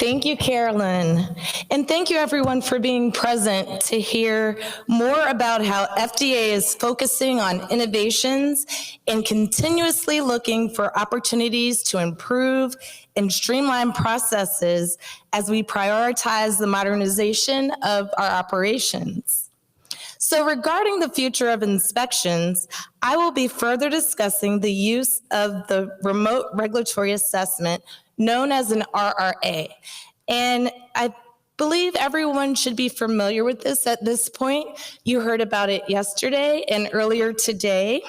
Thank you, Carolyn. And thank you, everyone, for being present to hear more about how FDA is focusing on innovations and continuously looking for opportunities to improve and streamline processes as we prioritize the modernization of our operations. So regarding the future of inspections, I will be further discussing the use of the remote regulatory assessment known as an RRA. And I believe everyone should be familiar with this at this point. You heard about it yesterday and earlier today.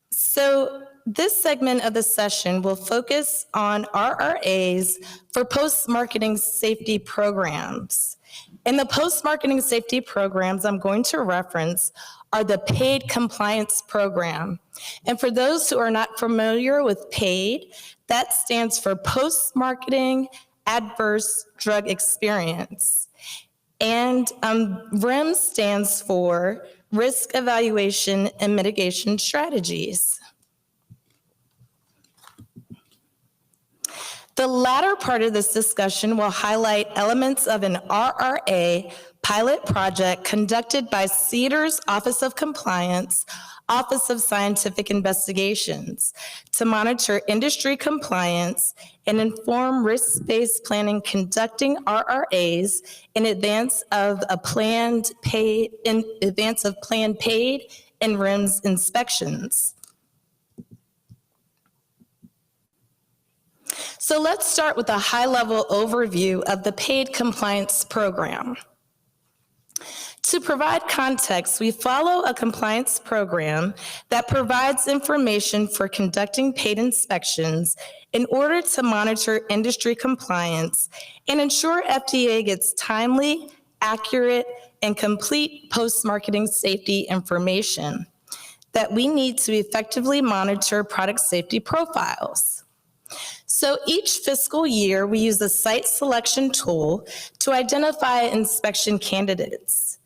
So this segment of the session will focus on RRAs for post-marketing safety programs. And the post-marketing safety programs I'm going to reference are the PADE compliance program. And for those who are not familiar with PADE, that stands for Post-Marketing Adverse Drug Experience. And REMS stands for Risk Evaluation and Mitigation Strategies. The latter part of this discussion will highlight elements of an RRA pilot project conducted by CEDAR's Office of Compliance, Office of Scientific Investigations, to monitor industry compliance and inform risk-based planning conducting RRAs in advance of planned PADE and REMS inspections. So let's start with a high-level overview of the PADE compliance program. To provide context, we follow a compliance program that provides information for conducting PADE inspections in order to monitor industry compliance and ensure FDA gets timely, accurate, and complete post-marketing safety information that we need to effectively monitor product safety profiles. So each fiscal year, we use a site selection tool to identify inspection candidates.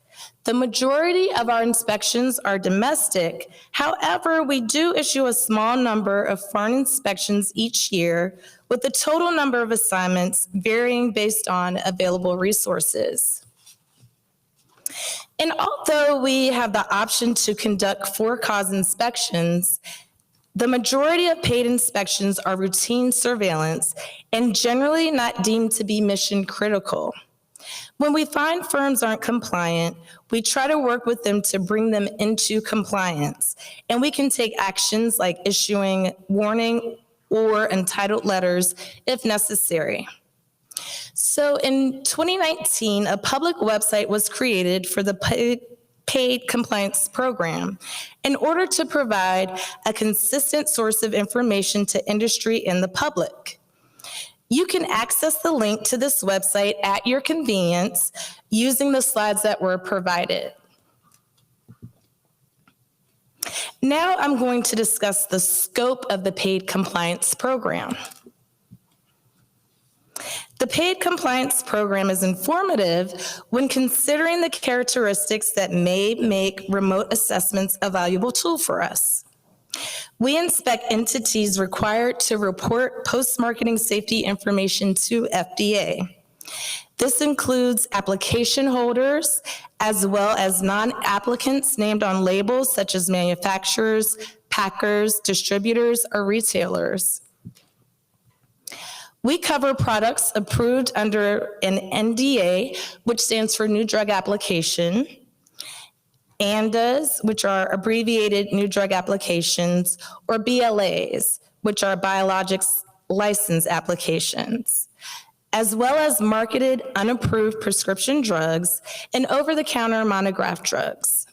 The majority of our inspections are domestic. However, we do issue a small number of foreign inspections each year, with the total number of assignments varying based on available resources. And although we have the option to conduct for-cause inspections, the majority of PADE inspections are routine surveillance and generally not deemed to be mission critical. When we find firms aren't compliant, we try to work with them to bring them into compliance, and we can take actions like issuing warning or entitled letters if necessary. So in 2019, a public website was created for the PADE compliance program in order to provide a consistent source of information to industry and the public. You can access the link to this website at your convenience using the slides that were provided. Now I'm going to discuss the scope of the PADE compliance program. The PADE compliance program is informative when considering the characteristics that may make remote assessments a valuable tool for us. We inspect entities required to report post-marketing safety information to FDA. This includes application holders, as well as non-applicants named on labels such as manufacturers, packers, distributors, or retailers. We cover products approved under an NDA, which stands for New Drug Application, ANDAs, which are abbreviated New Drug Applications, or BLAs, which are Biologics License Applications, as well as marketed unapproved prescription drugs and over-the-counter monograph drugs.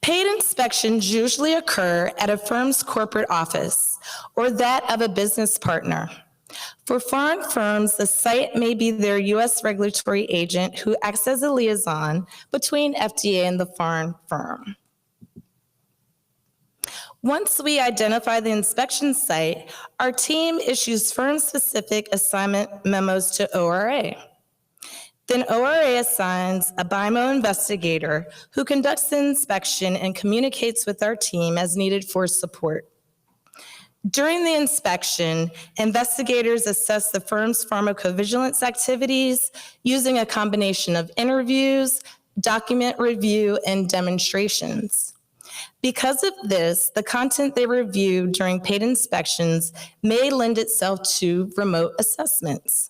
PADE inspections usually occur at a firm's corporate office or that of a business partner. For foreign firms, the site may be their U.S. regulatory agent who acts as a liaison between FDA and the foreign firm. Once we identify the inspection site, our team issues firm-specific assignment memos to ORA. Then ORA assigns a BIMO investigator who conducts the inspection and communicates with our team as needed for support. During the inspection, investigators assess the firm's pharmacovigilance activities using a combination of interviews, document review, and demonstrations. Because of this, the content they review during paid inspections may lend itself to remote assessments.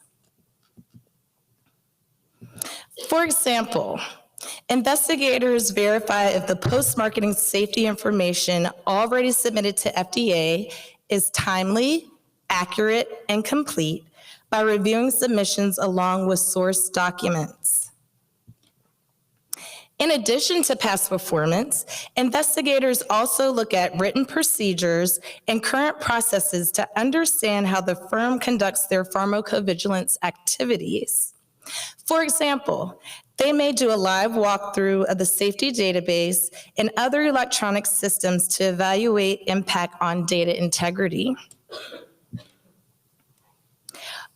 For example, investigators verify if the post-marketing safety information already submitted to FDA is timely, accurate, and complete by reviewing submissions along with source documents. In addition to past performance, investigators also look at written procedures and current processes to understand how the firm conducts their pharmacovigilance activities. For example, they may do a live walkthrough of the safety database and other electronic systems to evaluate impact on data integrity.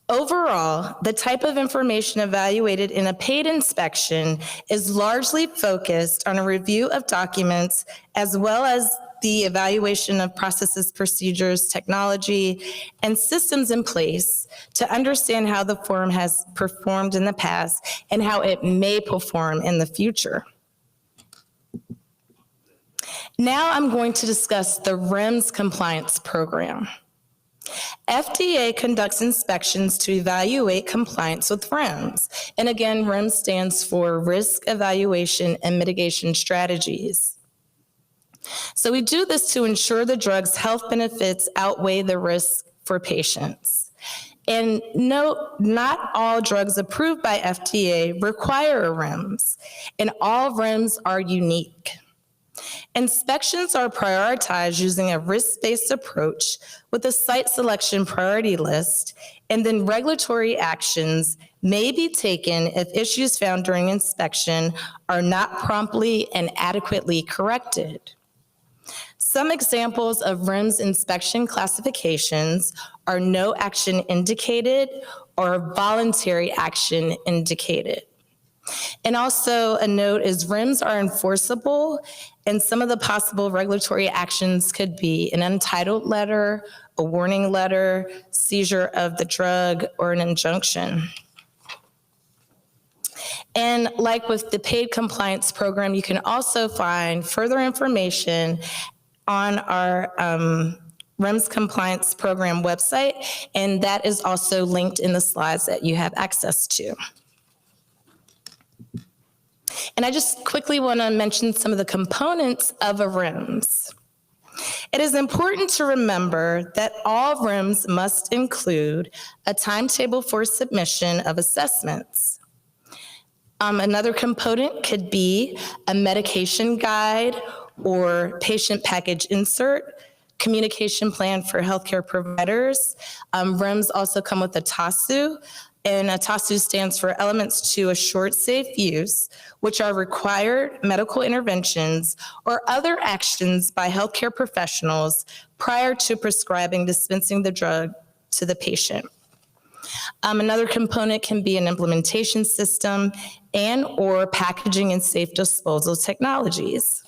Overall, the type of information evaluated in a paid inspection is largely focused on a review of documents as well as the evaluation of processes, procedures, technology, and systems in place to understand how the firm has performed in the past and how it may perform in the future. Now I'm going to discuss the REMS compliance program. FDA conducts inspections to evaluate compliance with REMS. And again, REMS stands for Risk Evaluation and Mitigation Strategies. So we do this to ensure the drug's health benefits outweigh the risk for patients. And note, not all drugs approved by FDA require a REMS, and all REMS are unique. Inspections are prioritized using a risk-based approach with a site selection priority list, and then regulatory actions may be taken if issues found during inspection are not promptly and adequately corrected. Some examples of REMS inspection classifications are no action indicated or voluntary action indicated. And also a note is REMS are enforceable, and some of the possible regulatory actions could be an untitled letter, a warning letter, seizure of the drug, or an injunction. And like with the paid compliance program, you can also find further information on our REMS compliance program website, and that is also linked in the slides that you have access to. And I just quickly want to mention some of the components of a REMS. It is important to remember that all REMS must include a timetable for submission of assessments. Another component could be a medication guide or patient package insert, communication plan for healthcare providers. REMS also come with a TASU, and a TASU stands for Elements to Assured Safe Use, which are required medical interventions or other actions by healthcare professionals prior to prescribing, dispensing the drug to the patient. Another component can be an implementation system and or packaging and safe disposal technologies.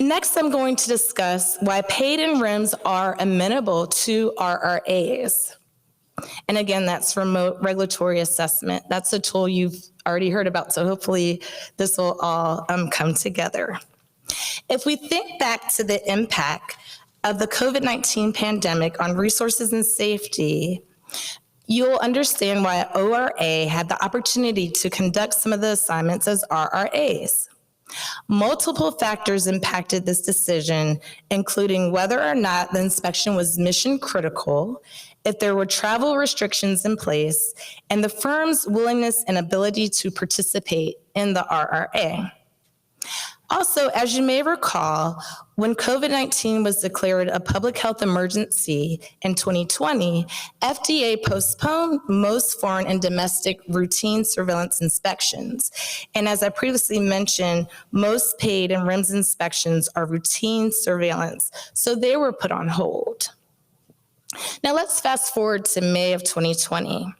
Next, I'm going to discuss why PADE and REMS are amenable to RRAs. And again, that's remote regulatory assessment. That's a tool you've already heard about, so hopefully this will all come together. If we think back to the impact of the COVID-19 pandemic on resources and safety, you'll understand why ORA had the opportunity to conduct some of the assignments as RRAs. Multiple factors impacted this decision, including whether or not the inspection was mission critical, if there were travel restrictions in place, and the firm's willingness and ability to participate in the RRA. Also, as you may recall, when COVID-19 was declared a public health emergency in 2020, FDA postponed most foreign and domestic routine surveillance inspections. And as I previously mentioned, most PADE and REMS inspections are routine surveillance, so they were put on hold. Now let's fast forward to May of 2020.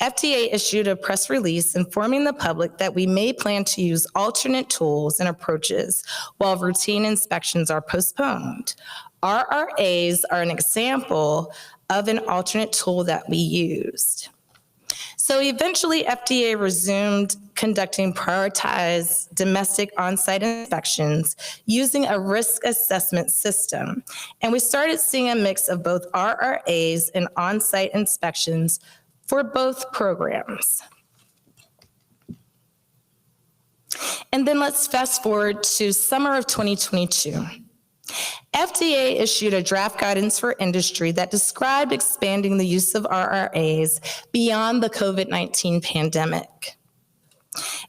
FDA issued a press release informing the public that we may plan to use alternate tools and approaches while routine inspections are postponed. RRAs are an example of an alternate tool that we used. So eventually, FDA resumed conducting prioritized domestic on-site inspections using a risk assessment system. And we started seeing a mix of both RRAs and on-site inspections for both programs. And then let's fast forward to summer of 2022. FDA issued a draft guidance for industry that described expanding the use of RRAs beyond the COVID-19 pandemic.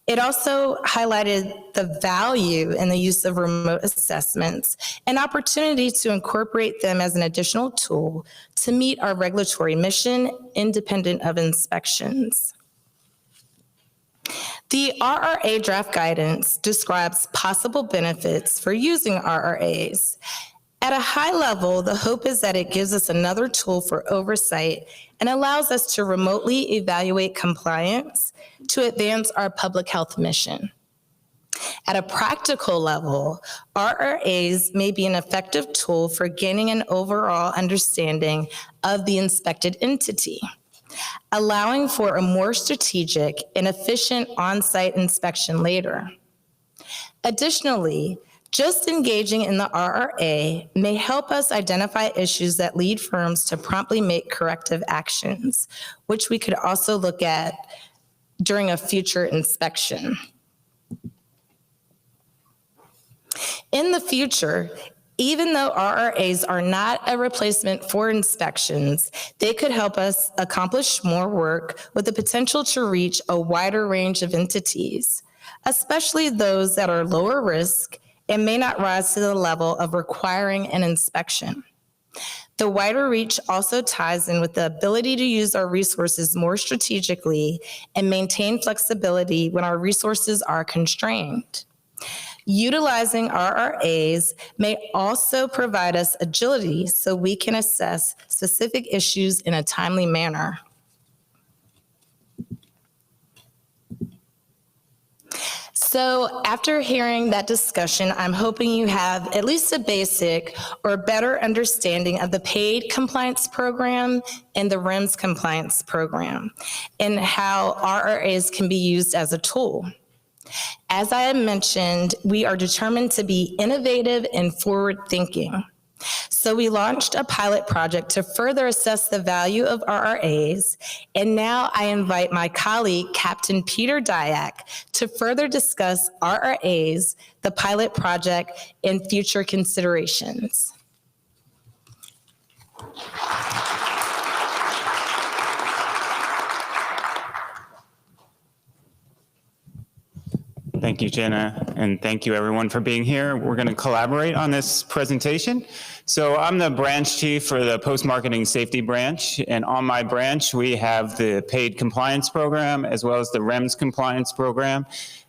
It also highlighted the value in the use of remote assessments and opportunity to incorporate them as an additional tool to meet our regulatory mission independent of inspections. The RRA draft guidance describes possible benefits for using RRAs. At a high level, the hope is that it gives us another tool for oversight and allows us to remotely evaluate compliance to advance our public health mission. At a practical level, RRAs may be an effective tool for gaining an overall understanding of the inspected entity, allowing for a more strategic and efficient on-site inspection later. Additionally, just engaging in the RRA may help us identify issues that lead firms to promptly make corrective actions, which we could also look at during a future inspection. In the future, even though RRAs are not a replacement for inspections, they could help us accomplish more work with the potential to reach a wider range of entities, especially those that are lower risk and may not rise to the level of requiring an inspection. The wider reach also ties in with the ability to use our resources more strategically and maintain flexibility when our resources are constrained. Utilizing RRAs may also provide us agility so we can assess specific issues in a timely manner. So after hearing that discussion, I'm hoping you have at least a basic or better understanding of the PADE compliance program and the REMS compliance program and how RRAs can be used as a tool. As I had mentioned, we are determined to be innovative and forward-thinking. So we launched a pilot project to further assess the value of RRAs, and now I invite my colleague, Captain Peter Dyack, to further discuss RRAs, the pilot project, and future considerations. Thank you, Jenna, and thank you everyone for being here. We're going to collaborate on this presentation. So I'm the branch chief for the post-marketing safety branch, and on my branch we have the PADE compliance program as well as the REMS compliance program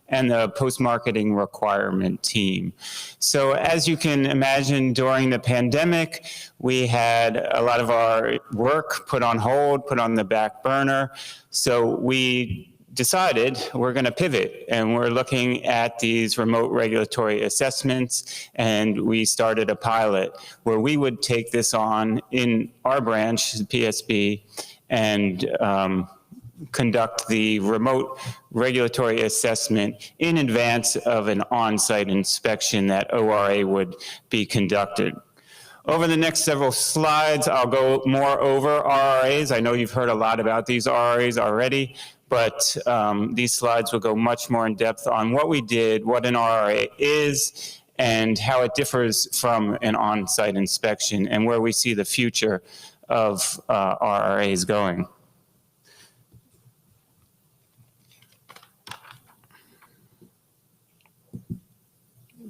and the post-marketing requirement team. So as you can imagine, during the pandemic, we had a lot of our work put on hold, put on the back burner. So we decided we're going to pivot, and we're looking at these remote regulatory assessments, and we started a pilot where we would take this on in our branch, the PSB, and conduct the remote regulatory assessment in advance of an on-site inspection that ORA would be conducted. Over the next several slides, I'll go more over RRAs. I know you've heard a lot about these RRAs already, but these slides will go much more in depth on what we did, what an RRA is, and how it differs from an on-site inspection, and where we see the future of RRAs going.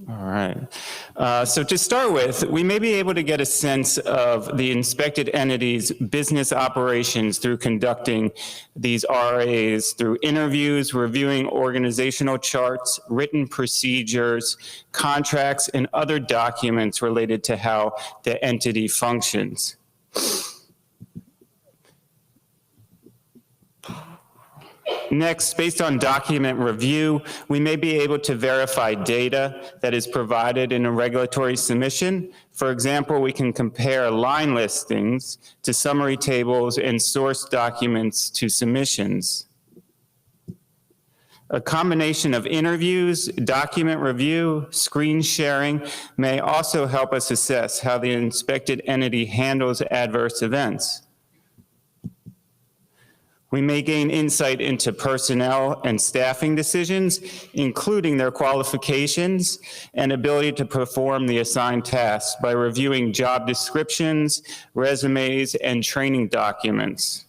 All right. So to start with, we may be able to get a sense of the inspected entity's business operations through conducting these RRAs through interviews, reviewing organizational charts, written procedures, contracts, and other documents related to how the entity functions. Next, based on document review, we may be able to verify data that is provided in a regulatory submission. For example, we can compare line listings to summary tables and source documents to submissions. A combination of interviews, document review, screen sharing may also help us assess how the inspected entity handles adverse events. We may gain insight into personnel and staffing decisions, including their qualifications and ability to perform the assigned tasks by reviewing job descriptions, resumes, and training documents.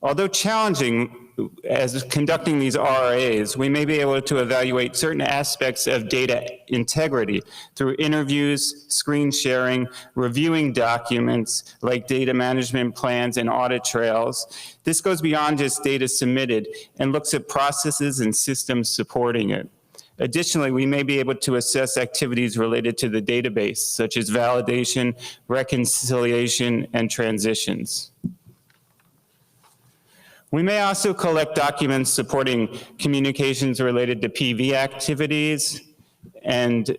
Although challenging as conducting these RRAs, we may be able to evaluate certain aspects of data integrity through interviews, screen sharing, reviewing documents like data management plans and audit trails. This goes beyond just data submitted and looks at processes and systems supporting it. Additionally, we may be able to assess activities related to the database, such as validation, reconciliation, and transitions. We may also collect documents supporting communications related to PV activities, and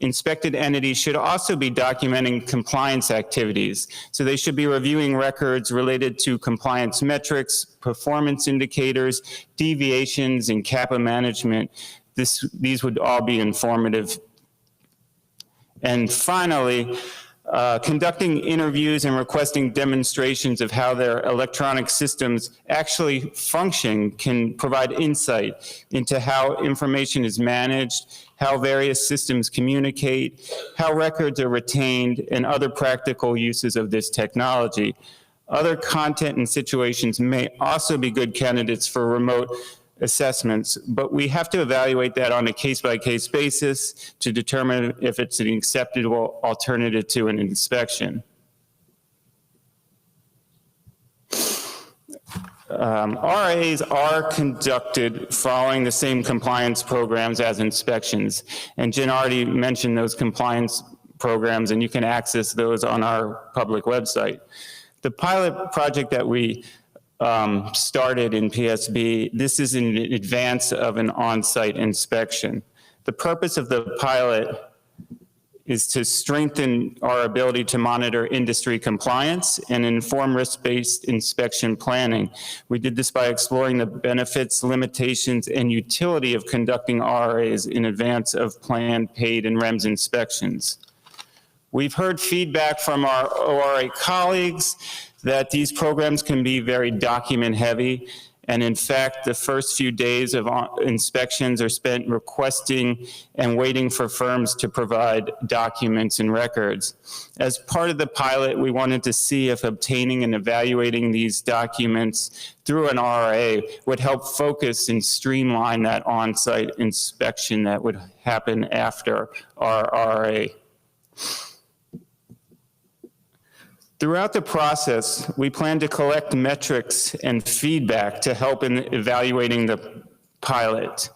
inspected entities should also be documenting compliance activities. So they should be reviewing records related to compliance metrics, performance indicators, deviations, and CAPA management. These would all be informative. And finally, conducting interviews and requesting demonstrations of how their electronic systems actually function can provide insight into how information is managed, how various systems communicate, how records are retained, and other practical uses of this technology. Other content and situations may also be good candidates for remote assessments, but we have to evaluate that on a case-by-case basis to determine if it's an acceptable alternative to an inspection. RRAs are conducted following the same compliance programs as inspections, and Jen already mentioned those compliance programs, and you can access those on our public website. The pilot project that we started in PSB, this is in advance of an on-site inspection. The purpose of the pilot is to strengthen our ability to monitor industry compliance and inform risk-based inspection planning. We did this by exploring the benefits, limitations, and utility of conducting RRAs in advance of planned PADE and REMS inspections. We've heard feedback from our ORA colleagues that these programs can be very document heavy. And in fact, the first few days of inspections are spent requesting and waiting for firms to provide documents and records. As part of the pilot, we wanted to see if obtaining and evaluating these documents through an RRA would help focus and streamline that on-site inspection that would happen after our RRA. Throughout the process, we plan to collect metrics and feedback to help in evaluating the pilot.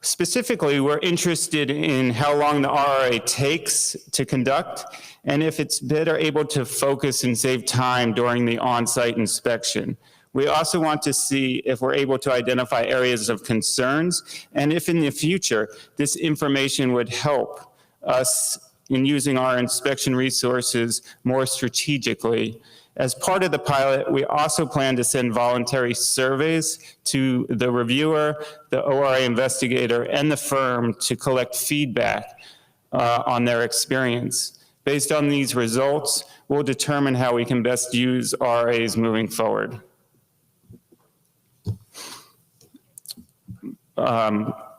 Specifically, we're interested in how long the RRA takes to conduct and if it's better able to focus and save time during the on-site inspection. We also want to see if we're able to identify areas of concerns and if in the future this information would help us in using our inspection resources more strategically. As part of the pilot, we also plan to send voluntary surveys to the reviewer, the ORA investigator, and the firm to collect feedback on their experience. Based on these results, we'll determine how we can best use RRAs moving forward.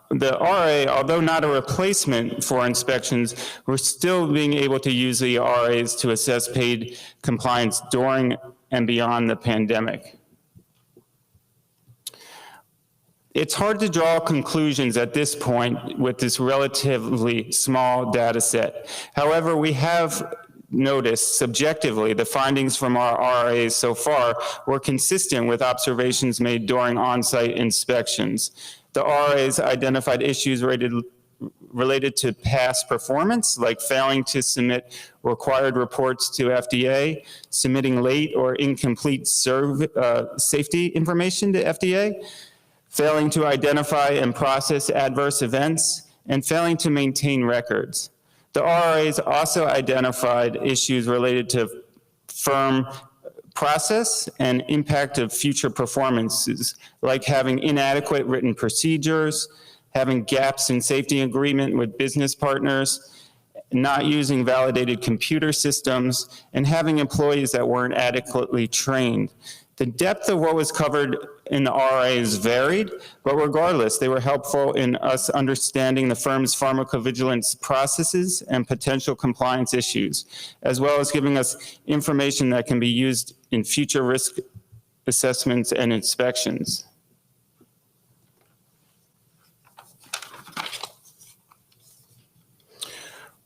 The RRA, although not a replacement for inspections, we're still being able to use the RRAs to assess PADE compliance during and beyond the pandemic. It's hard to draw conclusions at this point with this relatively small data set. However, we have noticed subjectively the findings from our RRAs so far were consistent with observations made during on-site inspections. The RRAs identified issues related to past performance, like failing to submit required reports to FDA, submitting late or incomplete safety information to FDA, failing to identify and process adverse events, and failing to maintain records. The RRAs also identified issues related to firm process and impact of future performances, like having inadequate written procedures, having gaps in safety agreement with business partners, not using validated computer systems, and having employees that weren't adequately trained. The depth of what was covered in the RRAs varied, but regardless, they were helpful in us understanding the firm's pharmacovigilance processes and potential compliance issues, as well as giving us information that can be used in future risk assessments and inspections.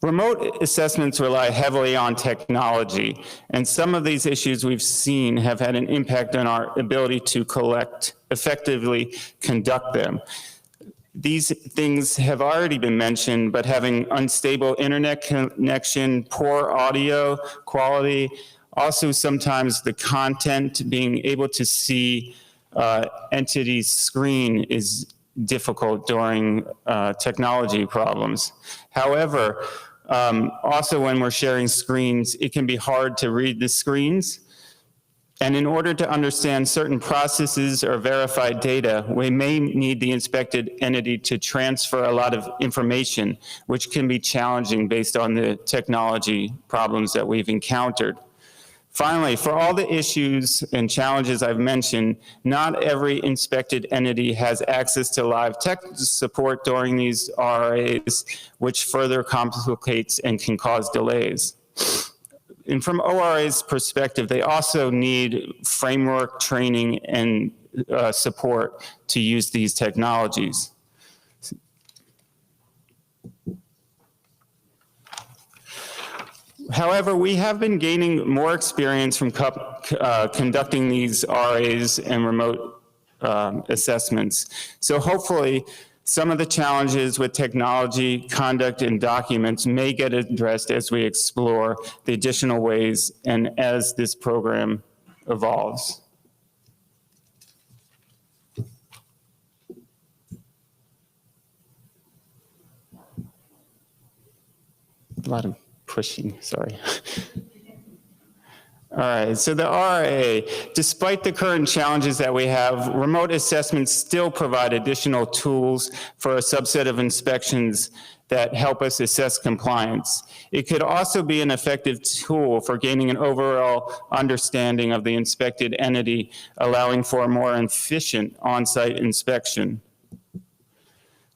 Remote assessments rely heavily on technology, and some of these issues we've seen have had an impact on our ability to effectively conduct them. These things have already been mentioned, but having unstable internet connection, poor audio quality, also sometimes the content, being able to see entities' screen is difficult during technology problems. However, also when we're sharing screens, it can be hard to read the screens. And in order to understand certain processes or verified data, we may need the inspected entity to transfer a lot of information, which can be challenging based on the technology problems that we've encountered. Finally, for all the issues and challenges I've mentioned, not every inspected entity has access to live tech support during these RRAs, which further complicates and can cause delays. And from ORA's perspective, they also need framework training and support to use these technologies. However, we have been gaining more experience from conducting these RAs and remote assessments. So hopefully, some of the challenges with technology, conduct, and documents may get addressed as we explore the additional ways and as this program evolves. A lot of pushing, sorry. All right, so the RRA, despite the current challenges that we have, remote assessments still provide additional tools for a subset of inspections that help us assess compliance. It could also be an effective tool for gaining an overall understanding of the inspected entity, allowing for a more efficient on-site inspection.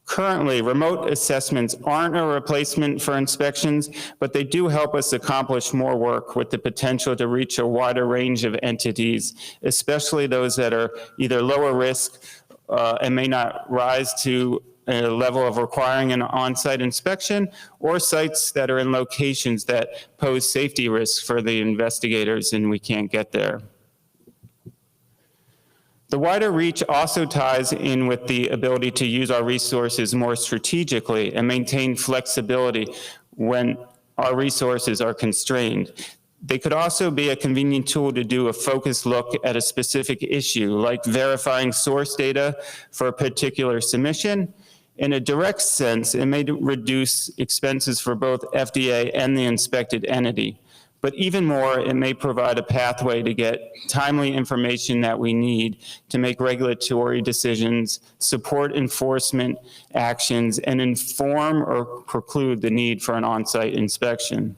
Currently, remote assessments aren't a replacement for inspections, but they do help us accomplish more work with the potential to reach a wider range of entities, especially those that are either lower risk and may not rise to a level of requiring an on-site inspection, or sites that are in locations that pose safety risks for the investigators and we can't get there. The wider reach also ties in with the ability to use our resources more strategically and maintain flexibility when our resources are constrained. They could also be a convenient tool to do a focused look at a specific issue, like verifying source data for a particular submission. In a direct sense, it may reduce expenses for both FDA and the inspected entity. But even more, it may provide a pathway to get timely information that we need to make regulatory decisions, support enforcement actions, and inform or preclude the need for an on-site inspection.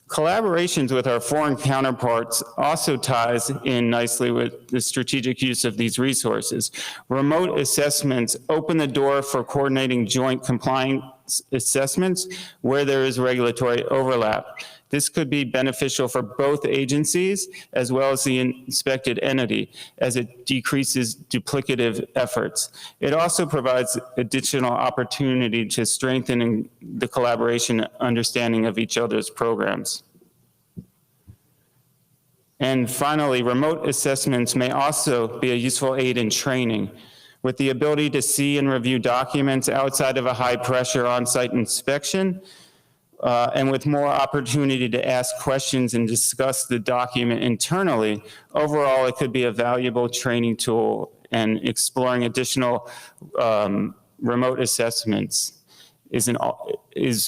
Collaborations with our foreign counterparts also ties in nicely with the strategic use of these resources. Remote assessments open the door for coordinating joint compliance assessments where there is regulatory overlap. This could be beneficial for both agencies as well as the inspected entity, as it decreases duplicative efforts. It also provides additional opportunity to strengthen the collaboration and understanding of each other's programs. And finally, remote assessments may also be a useful aid in training. with the ability to see and review documents outside of a high-pressure on-site inspection, and with more opportunity to ask questions and discuss the document internally. Overall, it could be a valuable training tool, and exploring additional remote assessments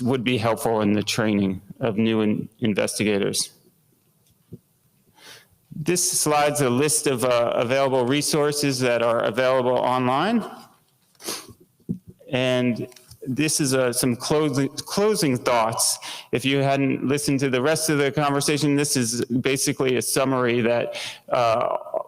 would be helpful in the training of new investigators. This slide's a list of available resources that are available online. And this is some closing thoughts. If you hadn't listened to the rest of the conversation, this is basically a summary that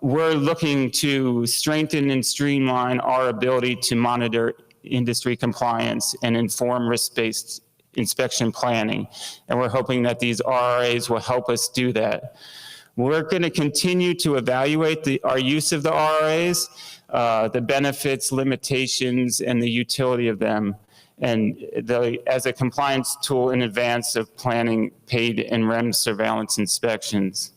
we're looking to strengthen and streamline our ability to monitor industry compliance and inform risk-based inspection planning. And we're hoping that these RRAs will help us do that. We're going to continue to evaluate our use of the RRAs, the benefits, limitations, and the utility of them, and as a compliance tool in advance of planning PADE and REMS surveillance inspections.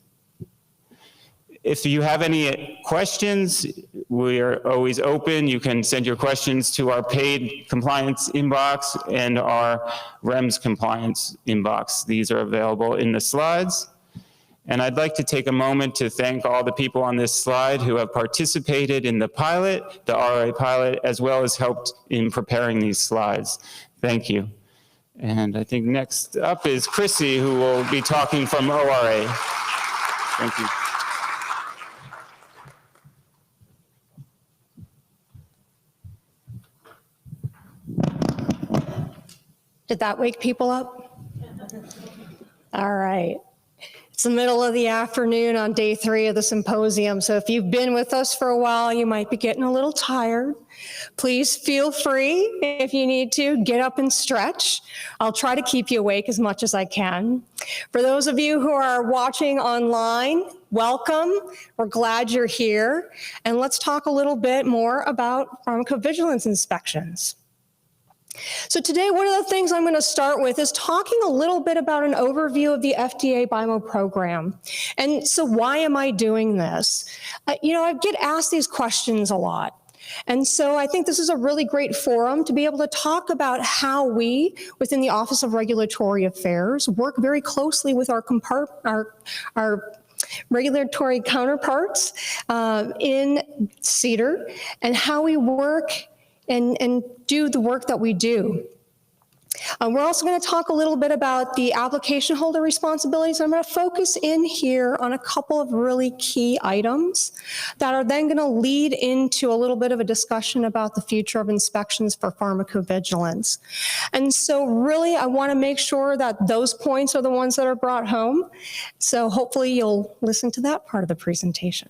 If you have any questions, we are always open. You can send your questions to our PADE compliance inbox and our REMS compliance inbox. These are available in the slides. And I'd like to take a moment to thank all the people on this slide who have participated in the pilot, the RRA pilot, as well as helped in preparing these slides. Thank you. And I think next up is Chrissy, who will be talking from ORA. Thank you. Did that wake people up? All right. It's the middle of the afternoon on day 3 of the symposium, so if you've been with us for a while, you might be getting a little tired. Please feel free, if you need to, get up and stretch. I'll try to keep you awake as much as I can. For those of you who are watching online, welcome. We're glad you're here. And let's talk a little bit more about pharmacovigilance inspections. So today, one of the things I'm going to start with is talking a little bit about an overview of the FDA BIMO program. And so why am I doing this? I get asked these questions a lot. And so I think this is a really great forum to be able to talk about how we, within the Office of Regulatory Affairs, work very closely with our regulatory counterparts in CEDAR, and how we work and do the work that we do. We're also going to talk a little bit about the application holder responsibilities. I'm going to focus in here on a couple of really key items that are then going to lead into a little bit of a discussion about the future of inspections for pharmacovigilance. And so really, I want to make sure that those points are the ones that are brought home. So hopefully you'll listen to that part of the presentation.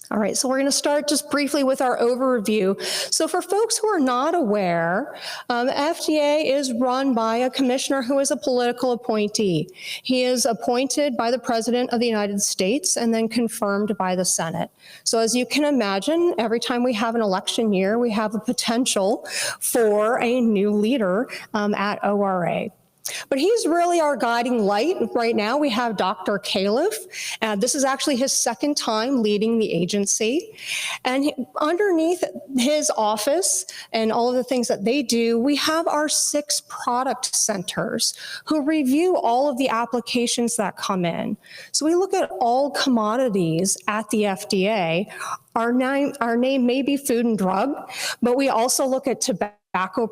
All right, so we're going to start just briefly with our overview. So for folks who are not aware, FDA is run by a commissioner who is a political appointee. He is appointed by the President of the United States and then confirmed by the Senate. So as you can imagine, every time we have an election year, we have a potential for a new leader at ORA. But he's really our guiding light. Right now, we have Dr. Califf. This is actually his second time leading the agency. And underneath his office and all of the things that they do, we have our 6 product centers who review all of the applications that come in. So we look at all commodities at the FDA. Our name may be food and drug, but we also look at tobacco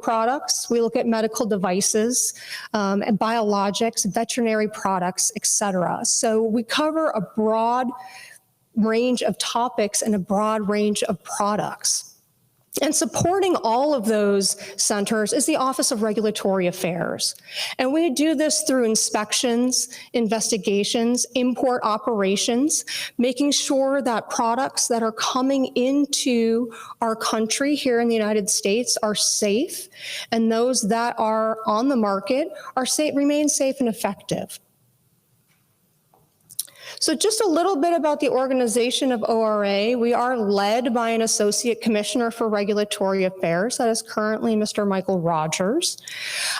products, we look at medical devices, and biologics, veterinary products, et cetera. So we cover a broad range of topics and a broad range of products. And supporting all of those centers is the Office of Regulatory Affairs. And we do this through inspections, investigations, import operations, making sure that products that are coming into our country here in the United States are safe, and those that are on the market are remain safe and effective. So just a little bit about the organization of ORA. We are led by an Associate Commissioner for Regulatory Affairs. That is currently Mr. Michael Rogers.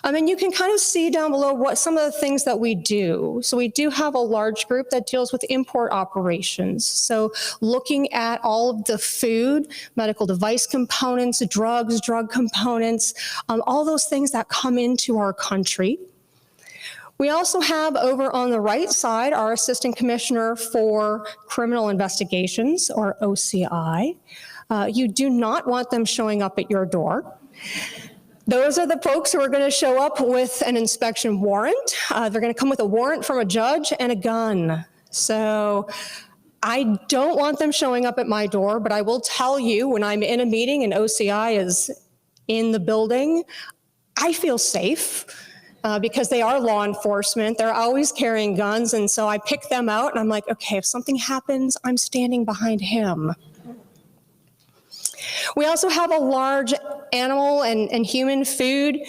And you can kind of see down below what some of the things that we do. So we do have a large group that deals with import operations. So looking at all of the food, medical device components, drugs, drug components, all those things that come into our country. We also have over on the right side our Assistant Commissioner for Criminal Investigations, or OCI. You do not want them showing up at your door. Those are the folks who are going to show up with an inspection warrant. They're going to come with a warrant from a judge and a gun. So I don't want them showing up at my door, but I will tell you when I'm in a meeting and OCI is in the building, I feel safe. Because they are law enforcement, they're always carrying guns, and so I pick them out and I'm like, okay, if something happens, I'm standing behind him. We also have a large animal and human food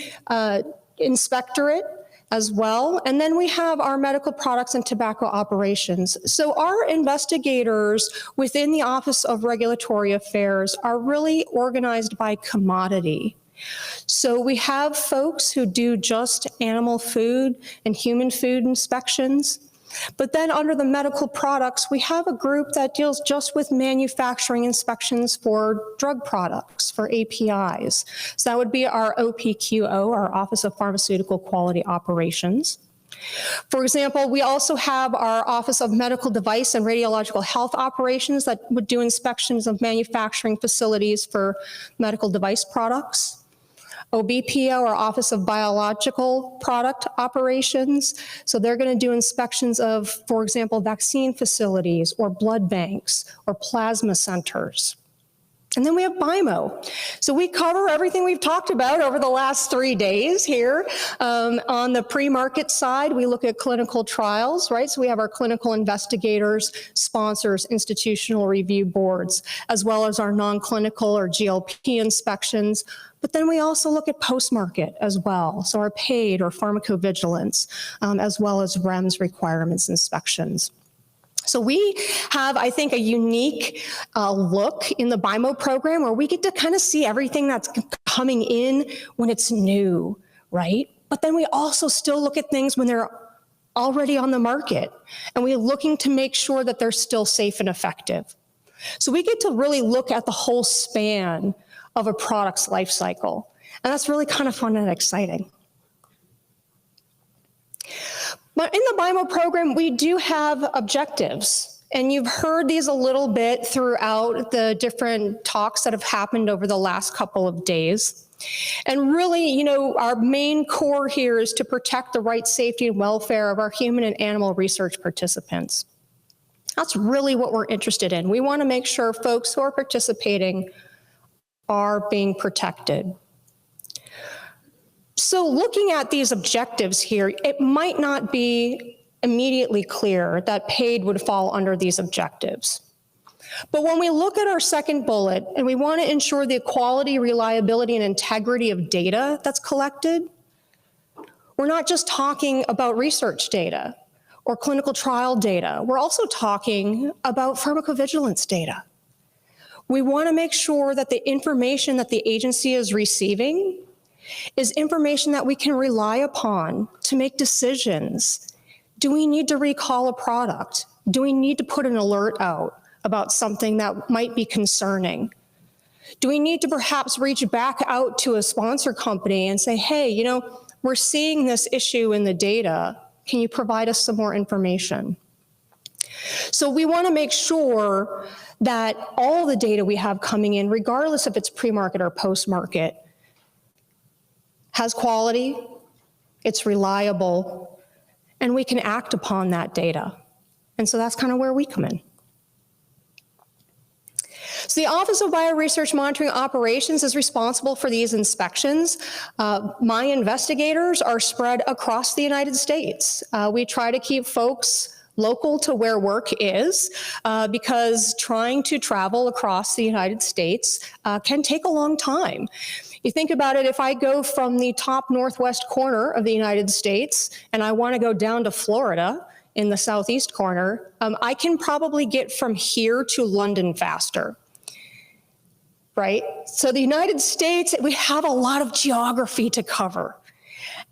inspectorate as well, and then we have our medical products and tobacco operations. So our investigators within the Office of Regulatory Affairs are really organized by commodity. So we have folks who do just animal food and human food inspections. But then under the medical products, we have a group that deals just with manufacturing inspections for drug products, for APIs. So that would be our OPQO, our Office of Pharmaceutical Quality Operations. For example, we also have our Office of Medical Device and Radiological Health Operations that would do inspections of manufacturing facilities for medical device products. OBPO, our Office of Biological Product Operations. So they're going to do inspections of, for example, vaccine facilities or blood banks or plasma centers. And then we have BIMO. So we cover everything we've talked about over the last 3 days here. On the pre-market side, we look at clinical trials, right? So we have our clinical investigators, sponsors, institutional review boards, as well as our non-clinical or GLP inspections. But then we also look at post-market as well. So our PADE or pharmacovigilance, as well as REMS requirements inspections. So we have, I think, a unique look in the BIMO program where we get to kind of see everything that's coming in when it's new, right? But then we also still look at things when they're already on the market, and we're looking to make sure that they're still safe and effective. So we get to really look at the whole span of a product's life cycle, and that's really kind of fun and exciting. But in the BIMO program, we do have objectives, and you've heard these a little bit throughout the different talks that have happened over the last couple of days. And really, you know, our main core here is to protect the right, safety, and welfare of our human and animal research participants. That's really what we're interested in. We want to make sure folks who are participating are being protected. So looking at these objectives here, it might not be immediately clear that PADE would fall under these objectives. But when we look at our second bullet and we want to ensure the quality, reliability, and integrity of data that's collected, we're not just talking about research data or clinical trial data. We're also talking about pharmacovigilance data. We want to make sure that the information that the agency is receiving is information that we can rely upon to make decisions. Do we need to recall a product? Do we need to put an alert out about something that might be concerning? Do we need to perhaps reach back out to a sponsor company and say, hey, you know, we're seeing this issue in the data. Can you provide us some more information? So we want to make sure that all the data we have coming in, regardless if it's pre-market or post-market, has quality, it's reliable, and we can act upon that data. And so that's kind of where we come in. So the Office of Bioresearch Monitoring Operations is responsible for these inspections. My investigators are spread across the United States. We try to keep folks local to where work is, because trying to travel across the United States can take a long time. You think about it, if I go from the top northwest corner of the United States and I want to go down to Florida, in the southeast corner, I can probably get from here to London faster. Right? So the United States, we have a lot of geography to cover.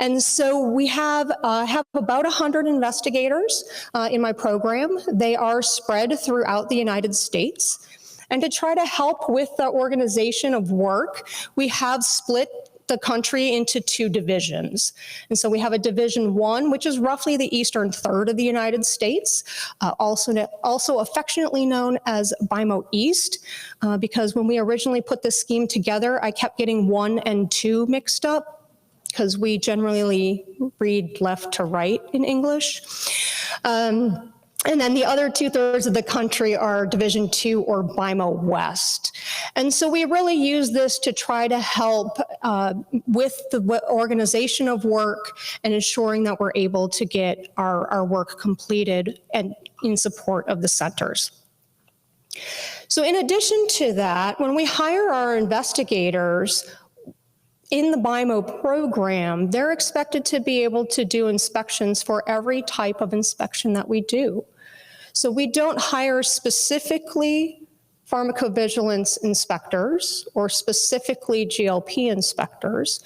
And so we have about 100 investigators in my program. They are spread throughout the United States. And to try to help with the organization of work, we have split the country into 2 divisions. And so we have a Division 1, which is roughly the eastern third of the United States, also affectionately known as BIMO East, because when we originally put this scheme together, I kept getting 1 and 2 mixed up, because we generally read left to right in English. And then the other 2/3 of the country are Division 2 or BIMO West. And so we really use this to try to help with the organization of work and ensuring that we're able to get our work completed and in support of the centers. So in addition to that, when we hire our investigators, in the BIMO program, they're expected to be able to do inspections for every type of inspection that we do. So we don't hire specifically pharmacovigilance inspectors or specifically GLP inspectors.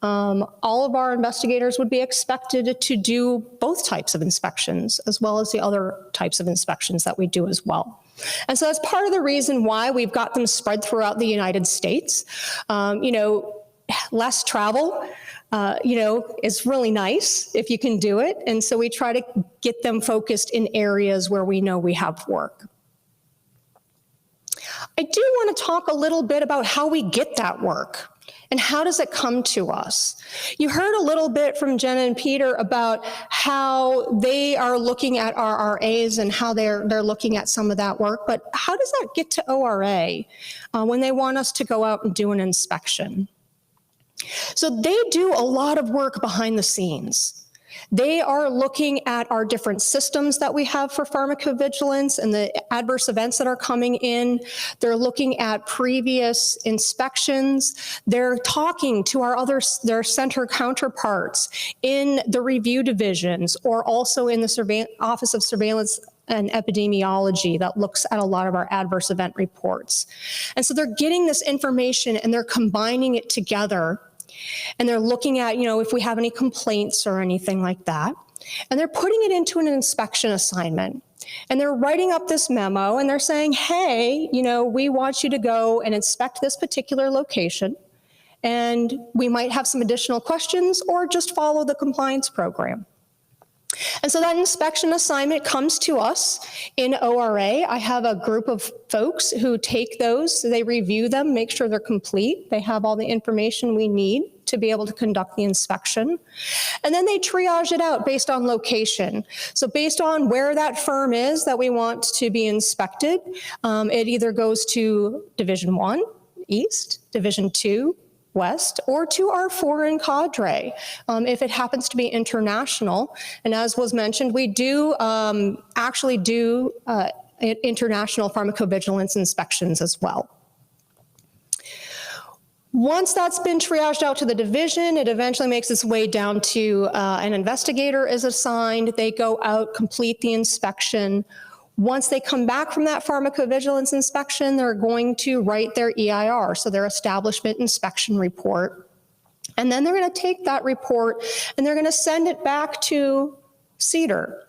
All of our investigators would be expected to do both types of inspections as well as the other types of inspections that we do as well. And so that's part of the reason why we've got them spread throughout the United States. Less travel, is really nice if you can do it. And so we try to get them focused in areas where we know we have work. I do want to talk a little bit about how we get that work and how does it come to us. You heard a little bit from Jenna and Peter about how they are looking at RRAs and how they're looking at some of that work, but how does that get to ORA when they want us to go out and do an inspection? So they do a lot of work behind the scenes. They are looking at our different systems that we have for pharmacovigilance and the adverse events that are coming in. They're looking at previous inspections. They're talking to their center counterparts in the review divisions or also in the Office of Surveillance and Epidemiology that looks at a lot of our adverse event reports. And so they're getting this information and they're combining it together. And they're looking at, if we have any complaints or anything like that. And they're putting it into an inspection assignment. And they're writing up this memo and they're saying, hey, we want you to go and inspect this particular location. And we might have some additional questions or just follow the compliance program. And so that inspection assignment comes to us in ORA. I have a group of folks who take those, they review them, make sure they're complete. They have all the information we need to be able to conduct the inspection. And then they triage it out based on location. So based on where that firm is that we want to be inspected, it either goes to Division 1, East, Division 2, West, or to our foreign cadre, if it happens to be international. And as was mentioned, we do actually do international pharmacovigilance inspections as well. Once that's been triaged out to the division, it eventually makes its way down to an investigator is assigned. They go out, complete the inspection. Once they come back from that pharmacovigilance inspection, they're going to write their EIR, so their establishment inspection report. And then they're going to take that report and they're going to send it back to CEDAR.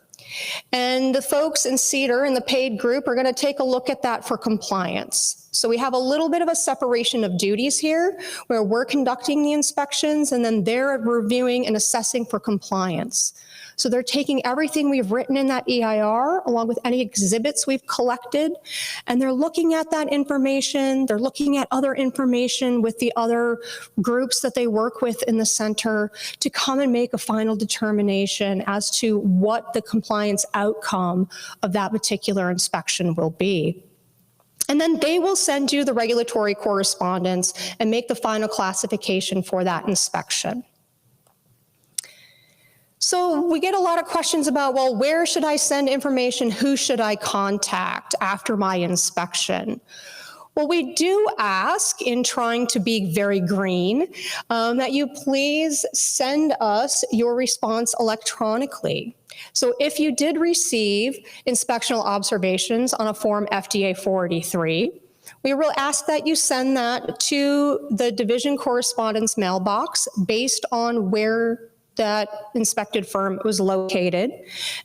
And the folks in CEDAR and the PADE group are going to take a look at that for compliance. So we have a little bit of a separation of duties here where we're conducting the inspections and then they're reviewing and assessing for compliance. So they're taking everything we've written in that EIR along with any exhibits we've collected, and they're looking at that information. They're looking at other information with the other groups that they work with in the center to come and make a final determination as to what the compliance outcome of that particular inspection will be. And then they will send you the regulatory correspondence and make the final classification for that inspection. So we get a lot of questions about, well, where should I send information? Who should I contact after my inspection? Well, we do ask, in trying to be very green, that you please send us your response electronically. So if you did receive inspectional observations on a Form FDA 483, we will ask that you send that to the division correspondence mailbox based on where that inspected firm was located,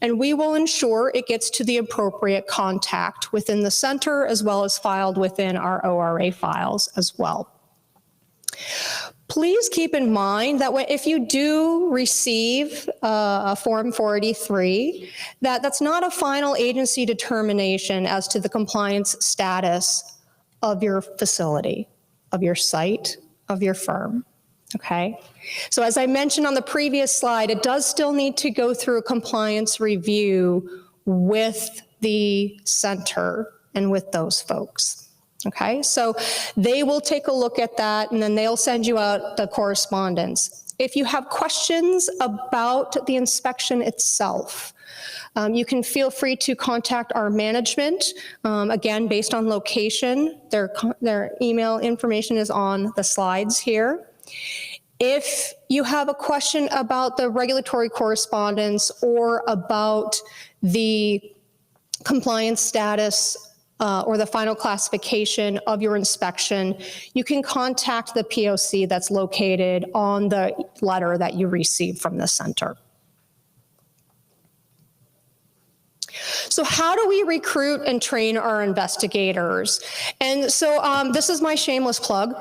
and we will ensure it gets to the appropriate contact within the center as well as filed within our ORA files as well. Please keep in mind that if you do receive a Form 483, that's not a final agency determination as to the compliance status of your facility, of your site, of your firm, okay? So as I mentioned on the previous slide, it does still need to go through a compliance review with the center and with those folks. Okay, so they will take a look at that and then they'll send you out the correspondence. If you have questions about the inspection itself, you can feel free to contact our management. Again, based on location, their email information is on the slides here. If you have a question about the regulatory correspondence or about the compliance status or the final classification of your inspection, you can contact the POC that's located on the letter that you received from the center. So how do we recruit and train our investigators? And so this is my shameless plug.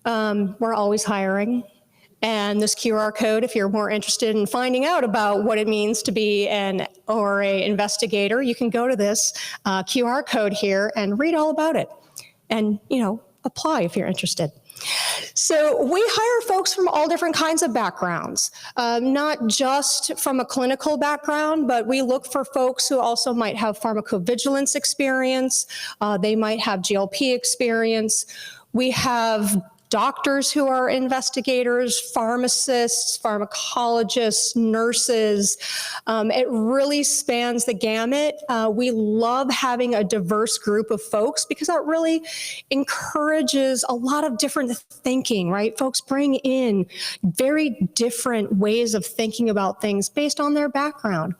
We're always hiring. And this QR code, if you're more interested in finding out about what it means to be an ORA investigator, you can go to this QR code here and read all about it. And, you know, apply if you're interested. So we hire folks from all different kinds of backgrounds, not just from a clinical background, but we look for folks who also might have pharmacovigilance experience. They might have GLP experience. We have doctors who are investigators, pharmacists, pharmacologists, nurses. It really spans the gamut. We love having a diverse group of folks because that really encourages a lot of different thinking, right? Folks bring in very different ways of thinking about things based on their background.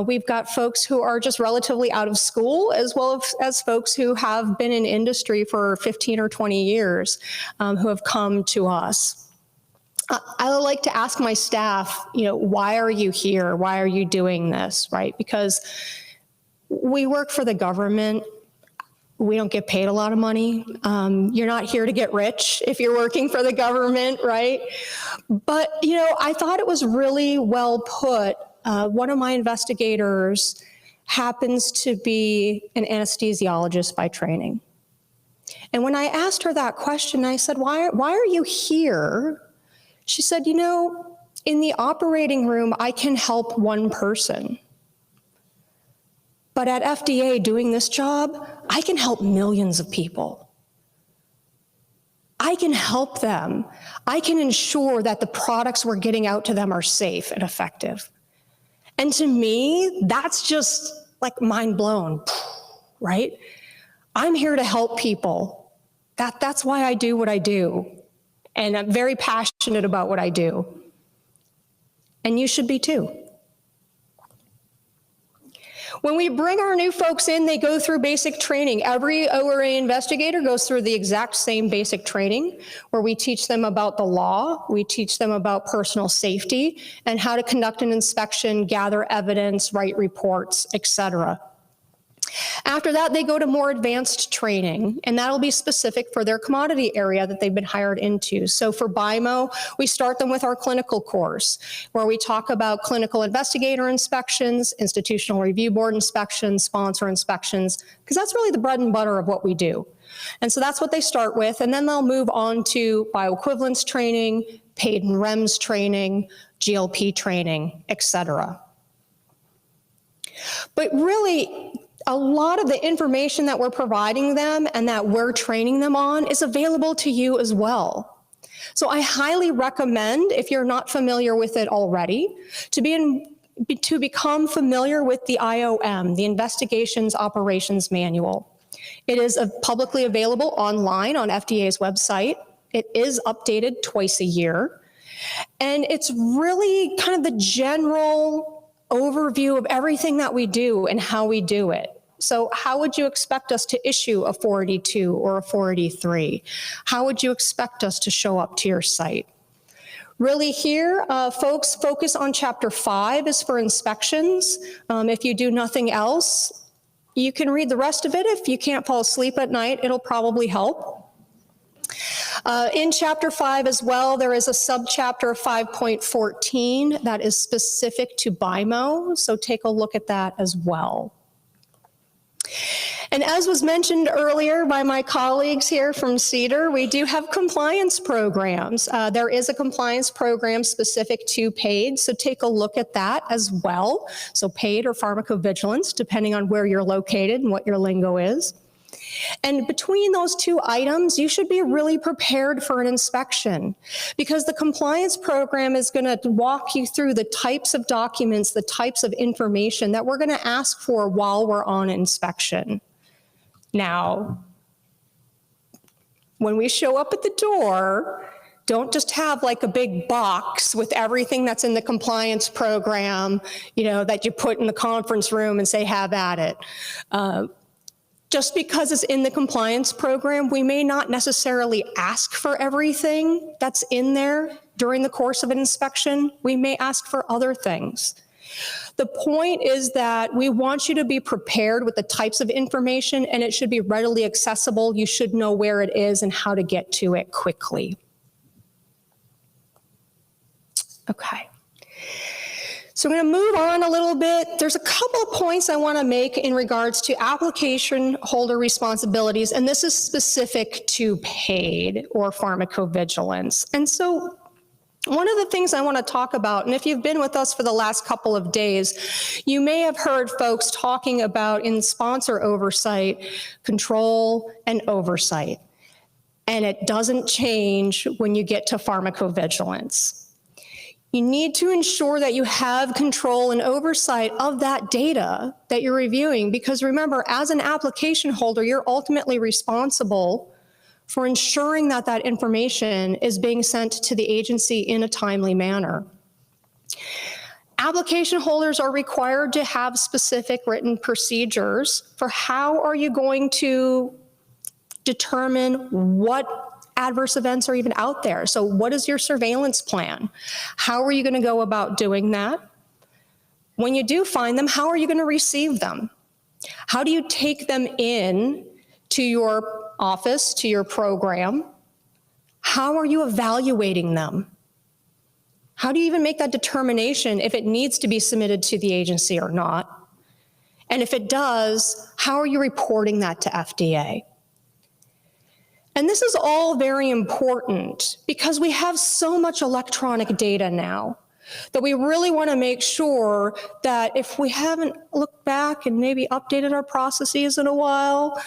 We've got folks who are just relatively out of school, as well as folks who have been in industry for 15 or 20 years, who have come to us. I like to ask my staff, you know, why are you here? Why are you doing this, right? Because we work for the government. We don't get paid a lot of money. You're not here to get rich if you're working for the government, right? But, you know, I thought it was really well put. One of my investigators happens to be an anesthesiologist by training. And when I asked her that question, I said, why are you here? She said, you know, in the operating room, I can help one person. But at FDA doing this job, I can help millions of people. I can help them. I can ensure that the products we're getting out to them are safe and effective. And to me, that's just like mind blown, right? I'm here to help people. That's why I do what I do. And I'm very passionate about what I do. And you should be too. When we bring our new folks in, they go through basic training. Every ORA investigator goes through the exact same basic training where we teach them about the law, we teach them about personal safety, and how to conduct an inspection, gather evidence, write reports, etc. After that, they go to more advanced training, and that'll be specific for their commodity area that they've been hired into. So for BIMO, we start them with our clinical course, where we talk about clinical investigator inspections, institutional review board inspections, sponsor inspections, because that's really the bread and butter of what we do. And so that's what they start with, and then they'll move on to bioequivalence training, PADE and REMS training, GLP training, etc. But really, a lot of the information that we're providing them and that we're training them on is available to you as well. So I highly recommend, if you're not familiar with it already, to become familiar with the IOM, the Investigations Operations Manual. It is publicly available online on FDA's website. It is updated twice a year. And it's really kind of the general overview of everything that we do and how we do it. So how would you expect us to issue a 482 or a 483? How would you expect us to show up to your site? Really here, folks focus on Chapter 5 is for inspections. If you do nothing else, you can read the rest of it. If you can't fall asleep at night, it'll probably help. In Chapter 5 as well, there is a subchapter 5.14 that is specific to BIMO, so take a look at that as well. And as was mentioned earlier by my colleagues here from Cedar, we do have compliance programs. There is a compliance program specific to PADE, so take a look at that as well. So PADE or pharmacovigilance, depending on where you're located and what your lingo is. And between those two items, you should be really prepared for an inspection, because the compliance program is going to walk you through the types of documents, the types of information that we're going to ask for while we're on inspection. Now, when we show up at the door, don't just have like a big box with everything that's in the compliance program, you know, that you put in the conference room and say, have at it. Just because it's in the compliance program, we may not necessarily ask for everything that's in there during the course of an inspection. We may ask for other things. The point is that we want you to be prepared with the types of information, and it should be readily accessible. You should know where it is and how to get to it quickly. Okay. So we're going to move on a little bit. There's a couple of points I want to make in regards to application holder responsibilities, and this is specific to PADE or pharmacovigilance. And so one of the things I want to talk about, and if you've been with us for the last couple of days, you may have heard folks talking about in sponsor oversight, control and oversight. And it doesn't change when you get to pharmacovigilance. You need to ensure that you have control and oversight of that data that you're reviewing, because remember, as an application holder, you're ultimately responsible for ensuring that that information is being sent to the agency in a timely manner. Application holders are required to have specific written procedures for how are you going to determine what adverse events are even out there. So what is your surveillance plan? How are you going to go about doing that? When you do find them, how are you going to receive them? How do you take them in to your office, to your program? How are you evaluating them? How do you even make that determination if it needs to be submitted to the agency or not? And if it does, how are you reporting that to FDA? And this is all very important because we have so much electronic data now that we really want to make sure that if we haven't looked back and maybe updated our processes in a while,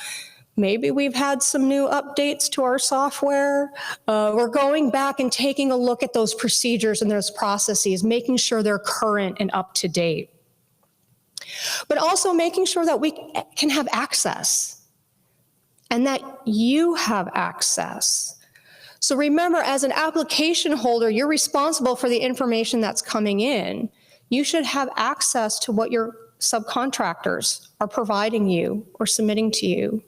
maybe we've had some new updates to our software, we're going back and taking a look at those procedures and those processes, making sure they're current and up to date. But also making sure that we can have access, and that you have access. So remember, as an application holder, you're responsible for the information that's coming in. You should have access to what your subcontractors are providing you or submitting to you.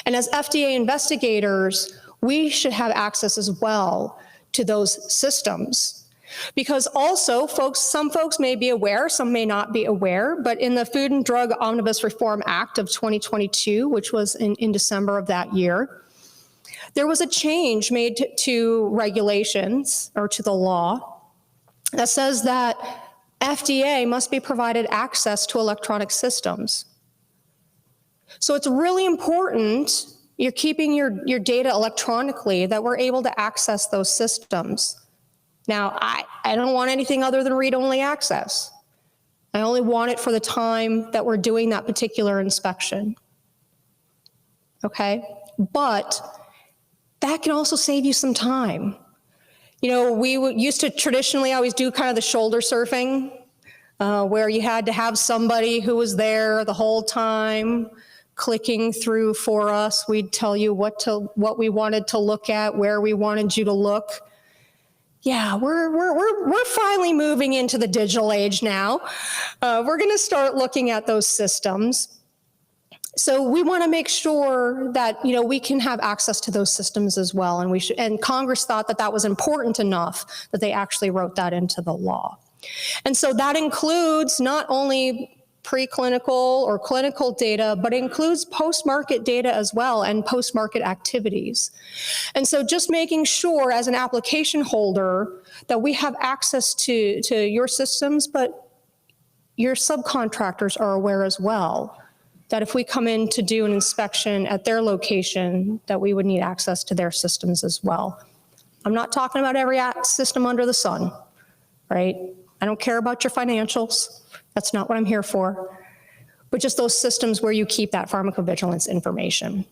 And as FDA investigators, we should have access as well to those systems. Because also, some folks may be aware, some may not be aware, but in the Food and Drug Omnibus Reform Act of 2022, which was in December of that year, there was a change made to regulations or to the law that says that FDA must be provided access to electronic systems. So it's really important you're keeping your data electronically, that we're able to access those systems. Now, I don't want anything other than read-only access. I only want it for the time that we're doing that particular inspection. Okay? But that can also save you some time. You know, we used to traditionally always do kind of the shoulder surfing, where you had to have somebody who was there the whole time clicking through for us. We'd tell you what we wanted to look at, where we wanted you to look. Yeah, we're finally moving into the digital age now. We're going to start looking at those systems. So we want to make sure that, you know, we can have access to those systems as well. And and Congress thought that that was important enough that they actually wrote that into the law. And so that includes not only preclinical or clinical data, but includes post-market data as well and post-market activities. And so just making sure as an application holder that we have access to your systems, but your subcontractors are aware as well that if we come in to do an inspection at their location, that we would need access to their systems as well. I'm not talking about every system under the sun, right? I don't care about your financials. That's not what I'm here for. But just those systems where you keep that pharmacovigilance information.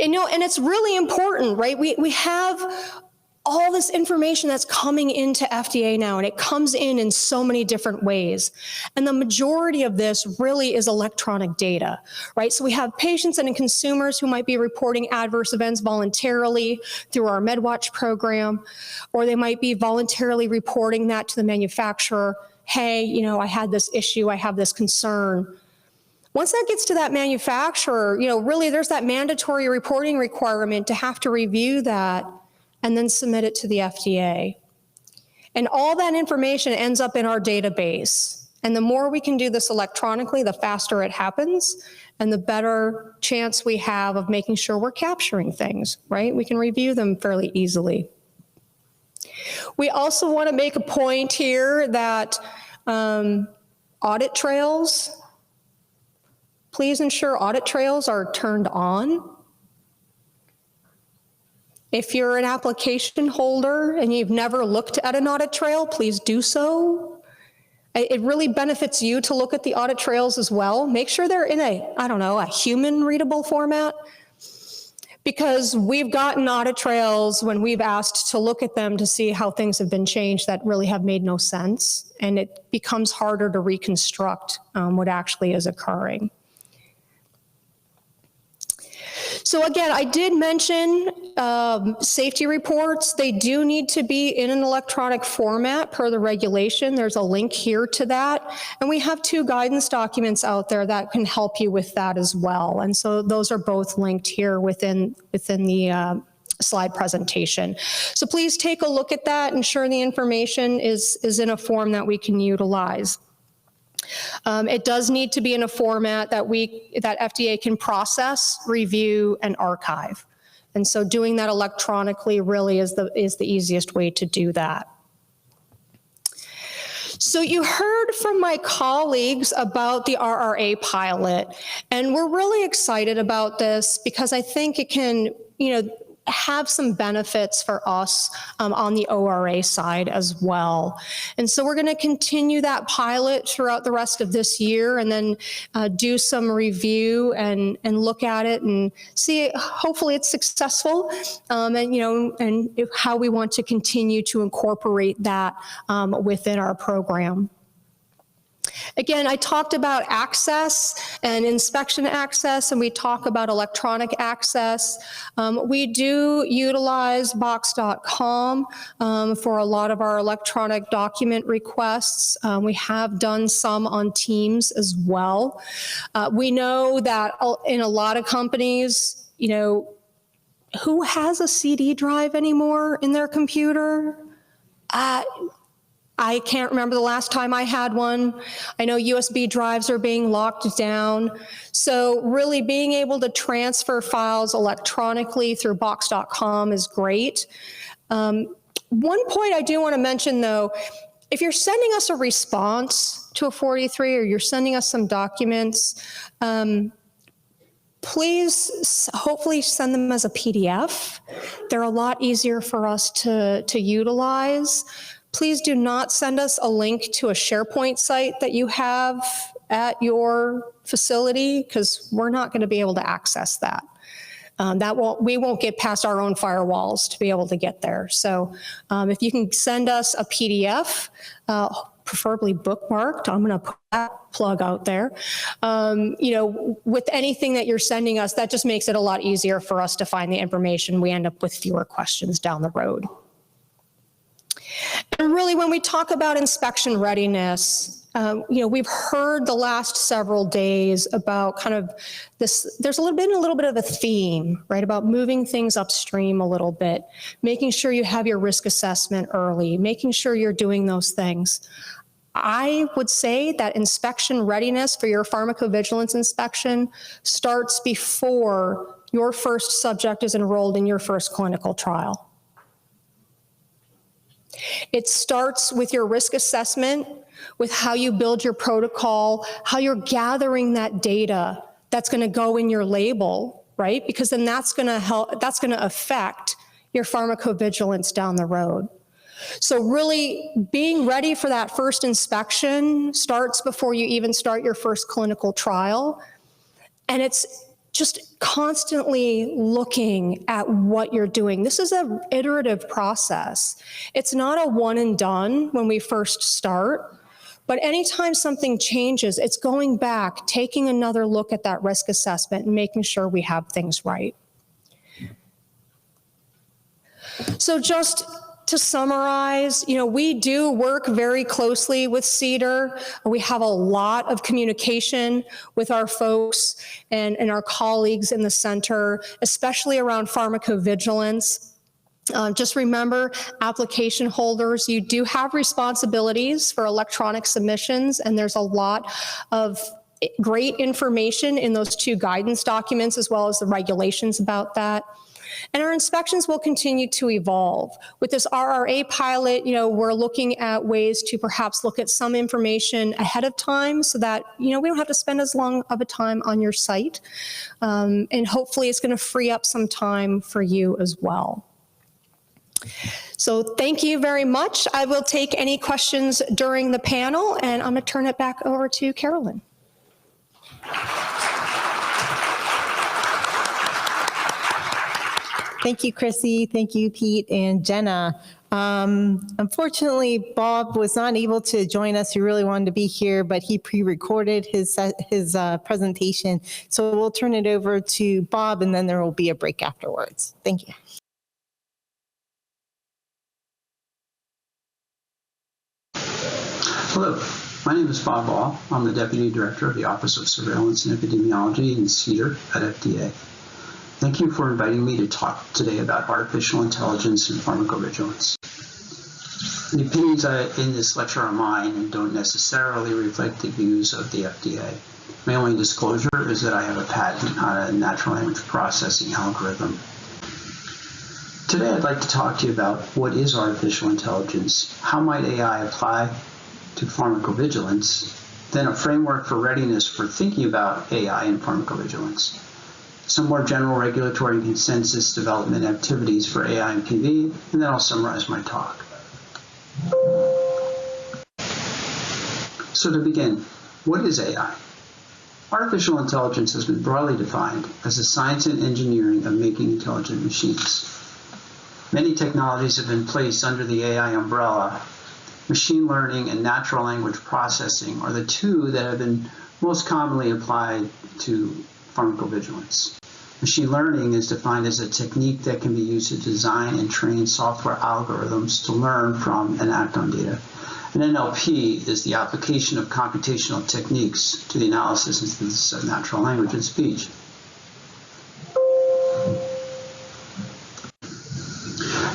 And, you know, and it's really important, right? We have all this information that's coming into FDA now, and it comes in so many different ways. And the majority of this really is electronic data, right? So we have patients and consumers who might be reporting adverse events voluntarily through our MedWatch program, or they might be voluntarily reporting that to the manufacturer. Hey, you know, I had this issue, I have this concern. Once that gets to that manufacturer, you know, really there's that mandatory reporting requirement to have to review that and then submit it to the FDA. And all that information ends up in our database. And the more we can do this electronically, the faster it happens and the better chance we have of making sure we're capturing things, right? We can review them fairly easily. We also want to make a point here that audit trails, please ensure audit trails are turned on. If you're an application holder and you've never looked at an audit trail, please do so. It really benefits you to look at the audit trails as well. Make sure they're in a human readable format. Because we've gotten audit trails when we've asked to look at them to see how things have been changed that really have made no sense. And it becomes harder to reconstruct what actually is occurring. So again, I did mention safety reports. They do need to be in an electronic format per the regulation. There's a link here to that. And we have 2 guidance documents out there that can help you with that as well. And so those are both linked here within the slide presentation. So please take a look at that, ensure the information is in a form that we can utilize. It does need to be in a format that FDA can process, review, and archive. And so doing that electronically really is the easiest way to do that. So you heard from my colleagues about the RRA pilot, and we're really excited about this because I think it can, you know, have some benefits for us on the ORA side as well. And so we're going to continue that pilot throughout the rest of this year and then do some review and look at it and see, hopefully it's successful and how we want to continue to incorporate that within our program. Again, I talked about access and inspection access, and we talk about electronic access. We do utilize box.com for a lot of our electronic document requests. We have done some on Teams as well. We know that in a lot of companies, you know, who has a CD drive anymore in their computer? I can't remember the last time I had one. I know USB drives are being locked down. So really being able to transfer files electronically through box.com is great. One point I do want to mention though, if you're sending us a response to a 43 or you're sending us some documents, please hopefully send them as a PDF. They're a lot easier for us to utilize. Please do not send us a link to a SharePoint site that you have at your facility because we're not going to be able to access that. We won't get past our own firewalls to be able to get there. So if you can send us a PDF, preferably bookmarked, I'm going to put that plug out there. With anything that you're sending us, that just makes it a lot easier for us to find the information. We end up with fewer questions down the road. And really, when we talk about inspection readiness, we've heard the last several days about kind of this, there's a little bit of a theme, right, about moving things upstream a little bit, making sure you have your risk assessment early, making sure you're doing those things. I would say that inspection readiness for your pharmacovigilance inspection starts before your first subject is enrolled in your first clinical trial. It starts with your risk assessment, with how you build your protocol, how you're gathering that data that's going to go in your label, right? Because then that's going to affect your pharmacovigilance down the road. So really being ready for that first inspection starts before you even start your first clinical trial. And it's just constantly looking at what you're doing. This is an iterative process. It's not a one and done when we first start, but anytime something changes, it's going back, taking another look at that risk assessment and making sure we have things right. So just to summarize, we do work very closely with CDER. We have a lot of communication with our folks and our colleagues in the center, especially around pharmacovigilance. Just remember, application holders, you do have responsibilities for electronic submissions, and there's a lot of great information in those 2 guidance documents, as well as the regulations about that. And our inspections will continue to evolve. With this RRA pilot, we're looking at ways to perhaps look at some information ahead of time so that, we don't have to spend as long of a time on your site. And hopefully it's going to free up some time for you as well. So thank you very much. I will take any questions during the panel, and I'm going to turn it back over to Carolyn. Thank you, Chrissy. Thank you, Pete and Jenna. Unfortunately, Bob was not able to join us. He really wanted to be here, but he pre-recorded his presentation. So we'll turn it over to Bob, and then there will be a break afterwards. Thank you. Hello, my name is Bob Ball. I'm the Deputy Director of the Office of Surveillance and Epidemiology in CDER at FDA. Thank you for inviting me to talk today about artificial intelligence and pharmacovigilance. The opinions in this lecture are mine and don't necessarily reflect the views of the FDA. My only disclosure is that I have a patent on a natural language processing algorithm. Today I'd like to talk to you about what is artificial intelligence, how might AI apply to pharmacovigilance, then a framework for readiness for thinking about AI and pharmacovigilance, some more general regulatory consensus development activities for AI and PV, and then I'll summarize my talk. So to begin, what is AI? Artificial intelligence has been broadly defined as the science and engineering of making intelligent machines. Many technologies have been placed under the AI umbrella. Machine learning and natural language processing are the 2 that have been most commonly applied to pharmacovigilance. Machine learning is defined as a technique that can be used to design and train software algorithms to learn from and act on data. And NLP is the application of computational techniques to the analysis and synthesis of natural language and speech.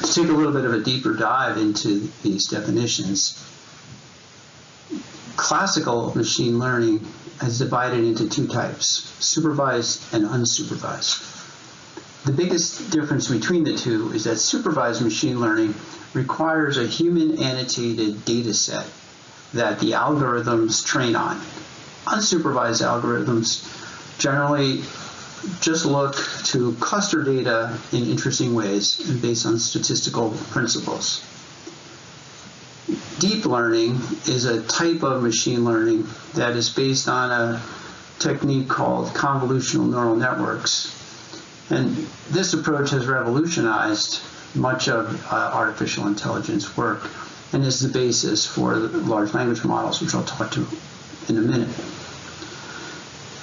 To take a little bit of a deeper dive into these definitions, classical machine learning is divided into 2 types, supervised and unsupervised. The biggest difference between the 2 is that supervised machine learning requires a human annotated data set that the algorithms train on. Unsupervised algorithms generally just look to cluster data in interesting ways and based on statistical principles. Deep learning is a type of machine learning that is based on a technique called convolutional neural networks. And this approach has revolutionized much of artificial intelligence work and is the basis for the large language models, which I'll talk to in a minute.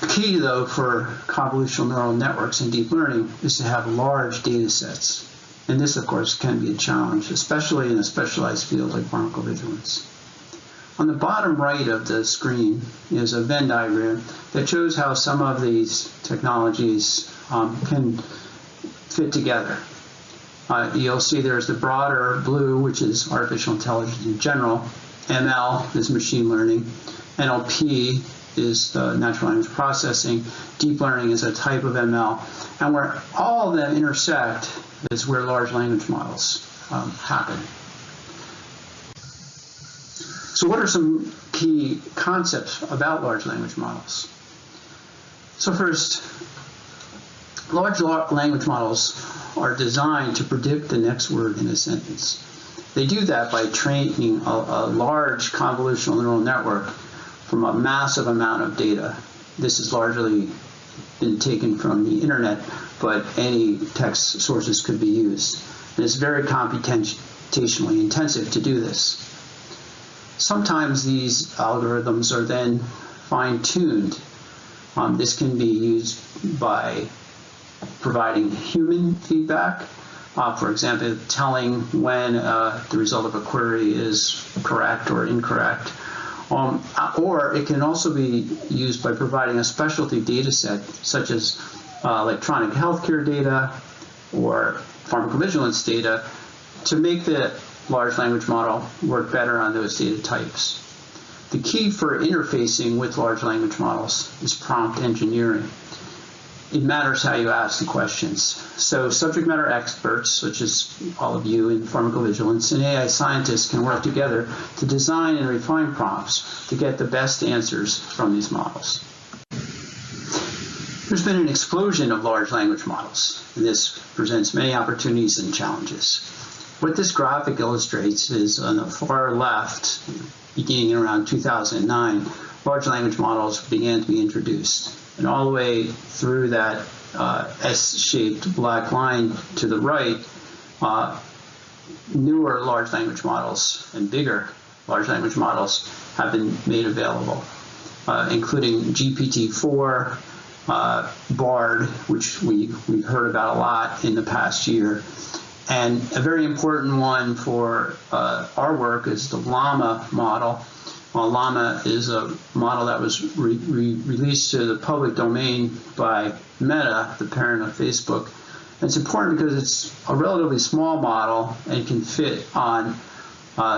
Key, though, for convolutional neural networks and deep learning is to have large data sets. And this, of course, can be a challenge, especially in a specialized field like pharmacovigilance. On the bottom right of the screen is a Venn diagram that shows how some of these technologies can fit together. You'll see there's the broader blue, which is artificial intelligence in general. ML is machine learning. NLP is natural language processing. Deep learning is a type of ML. And where all of them intersect is where large language models happen. So what are some key concepts about large language models? So first, large language models are designed to predict the next word in a sentence. They do that by training a large convolutional neural network from a massive amount of data. This has largely been taken from the internet, but any text sources could be used. And it's very computationally intensive to do this. Sometimes these algorithms are then fine-tuned. This can be used by providing human feedback, for example, telling when the result of a query is correct or incorrect. Or it can also be used by providing a specialty data set, such as electronic healthcare data or pharmacovigilance data, to make the large language model work better on those data types. The key for interfacing with large language models is prompt engineering. It matters how you ask the questions. So subject matter experts, such as all of you in pharmacovigilance, and AI scientists can work together to design and refine prompts to get the best answers from these models. There's been an explosion of large language models, and this presents many opportunities and challenges. What this graphic illustrates is on the far left, beginning around 2009, large language models began to be introduced. And all the way through that S-shaped black line to the right, newer large language models and bigger large language models have been made available, including GPT-4, BARD, which we've heard about a lot in the past year. And a very important one for our work is the Llama model. Llama is a model that was released to the public domain by Meta, the parent of Facebook. And it's important because it's a relatively small model and can fit on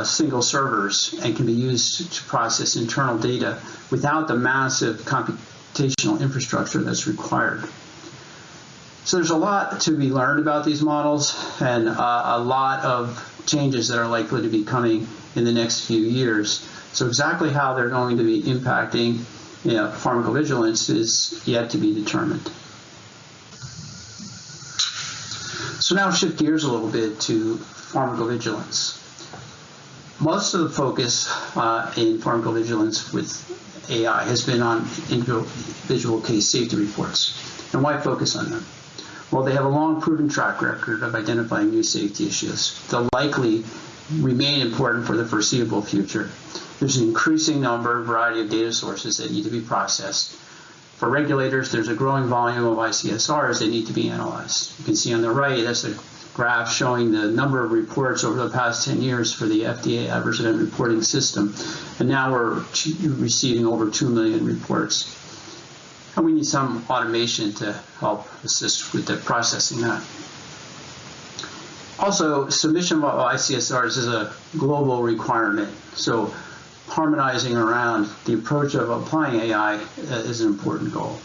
single servers and can be used to process internal data without the massive computational infrastructure that's required. So there's a lot to be learned about these models and a lot of changes that are likely to be coming in the next few years. So exactly how they're going to be impacting pharmacovigilance is yet to be determined. So now shift gears a little bit to pharmacovigilance. Most of the focus in pharmacovigilance with AI has been on individual case safety reports. And why focus on them? Well, they have a long proven track record of identifying new safety issues. They'll likely remain important for the foreseeable future. There's an increasing number and variety of data sources that need to be processed. For regulators, there's a growing volume of ICSRs that need to be analyzed. You can see on the right, that's a graph showing the number of reports over the past 10 years for the FDA Adverse Event Reporting System. And now we're receiving over 2 million reports. And we need some automation to help assist with the processing that. Also, submission of ICSRs is a global requirement. So harmonizing around the approach of applying AI is an important goal.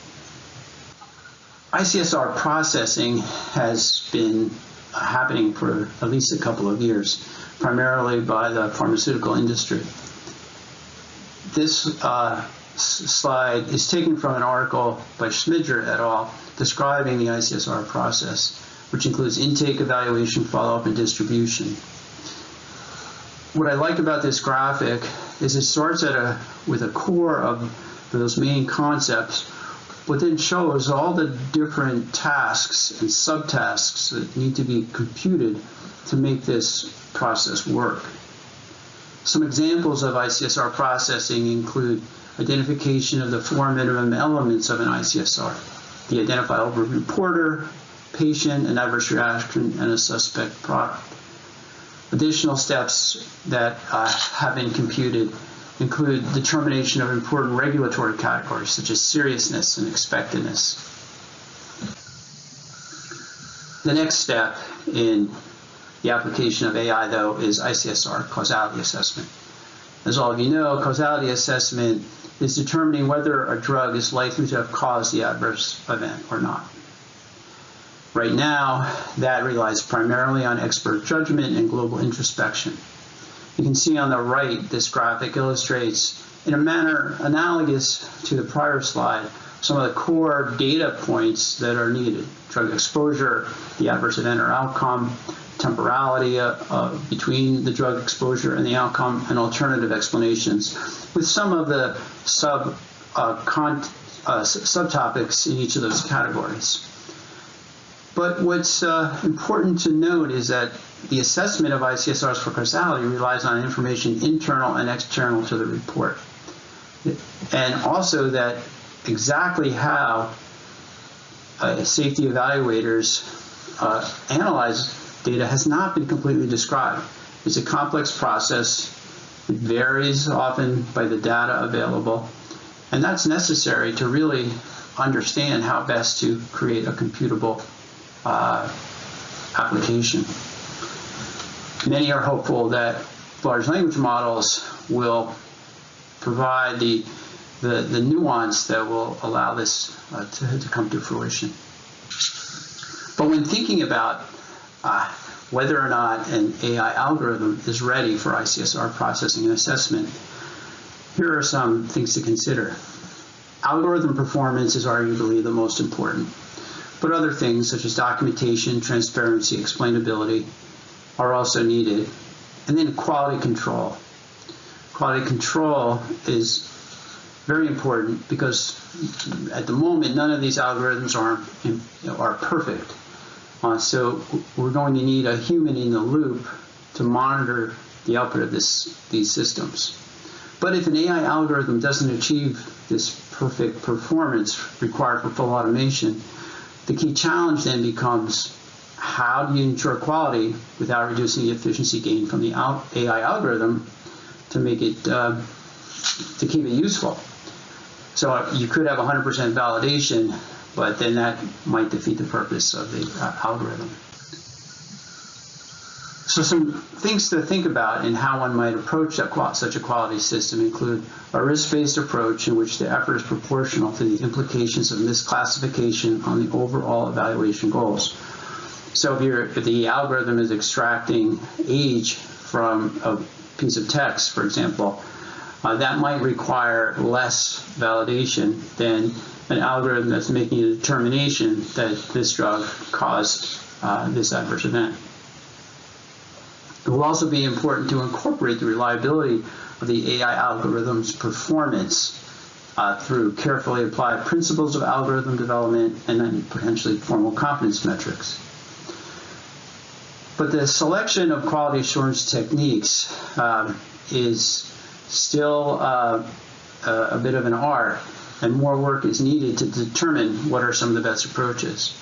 ICSR processing has been happening for at least a couple of years, primarily by the pharmaceutical industry. This slide is taken from an article by Schmidger et al. Describing the ICSR process, which includes intake, evaluation, follow-up, and distribution. What I like about this graphic is it starts with a core of those main concepts, but then shows all the different tasks and subtasks that need to be computed to make this process work. Some examples of ICSR processing include identification of the 4 minimum elements of an ICSR, the identifiable reporter, patient, an adverse reaction, and a suspect product. Additional steps that have been computed include determination of important regulatory categories such as seriousness and expectedness. The next step in the application of AI, though, is ICSR, causality assessment. As all of you know, causality assessment is determining whether a drug is likely to have caused the adverse event or not. Right now, that relies primarily on expert judgment and global introspection. You can see on the right, this graphic illustrates, in a manner analogous to the prior slide, some of the core data points that are needed: drug exposure, the adverse event or outcome, temporality between the drug exposure and the outcome, and alternative explanations, with some of the subtopics in each of those categories. But what's important to note is that the assessment of ICSRs for causality relies on information internal and external to the report. And also that exactly how safety evaluators analyze data has not been completely described. It's a complex process. It varies often by the data available. And that's necessary to really understand how best to create a computable application. Many are hopeful that large language models will provide the nuance that will allow this to come to fruition. But when thinking about whether or not an AI algorithm is ready for ICSR processing and assessment, here are some things to consider. Algorithm performance is arguably the most important, but other things such as documentation, transparency, explainability are also needed. And then quality control. Quality control is very important because at the moment, none of these algorithms are perfect. So we're going to need a human in the loop to monitor the output of these systems. But if an AI algorithm doesn't achieve this perfect performance required for full automation, the key challenge then becomes, how do you ensure quality without reducing the efficiency gain from the AI algorithm to make it, to keep it useful? So you could have 100% validation, but then that might defeat the purpose of the algorithm. So some things to think about in how one might approach such a quality system include a risk-based approach in which the effort is proportional to the implications of misclassification on the overall evaluation goals. So if the algorithm is extracting age from a piece of text, for example, that might require less validation than an algorithm that's making a determination that this drug caused this adverse event. It will also be important to incorporate the reliability of the AI algorithm's performance through carefully applied principles of algorithm development and then potentially formal competence metrics. But the selection of quality assurance techniques is still a bit of an art, and more work is needed to determine what are some of the best approaches.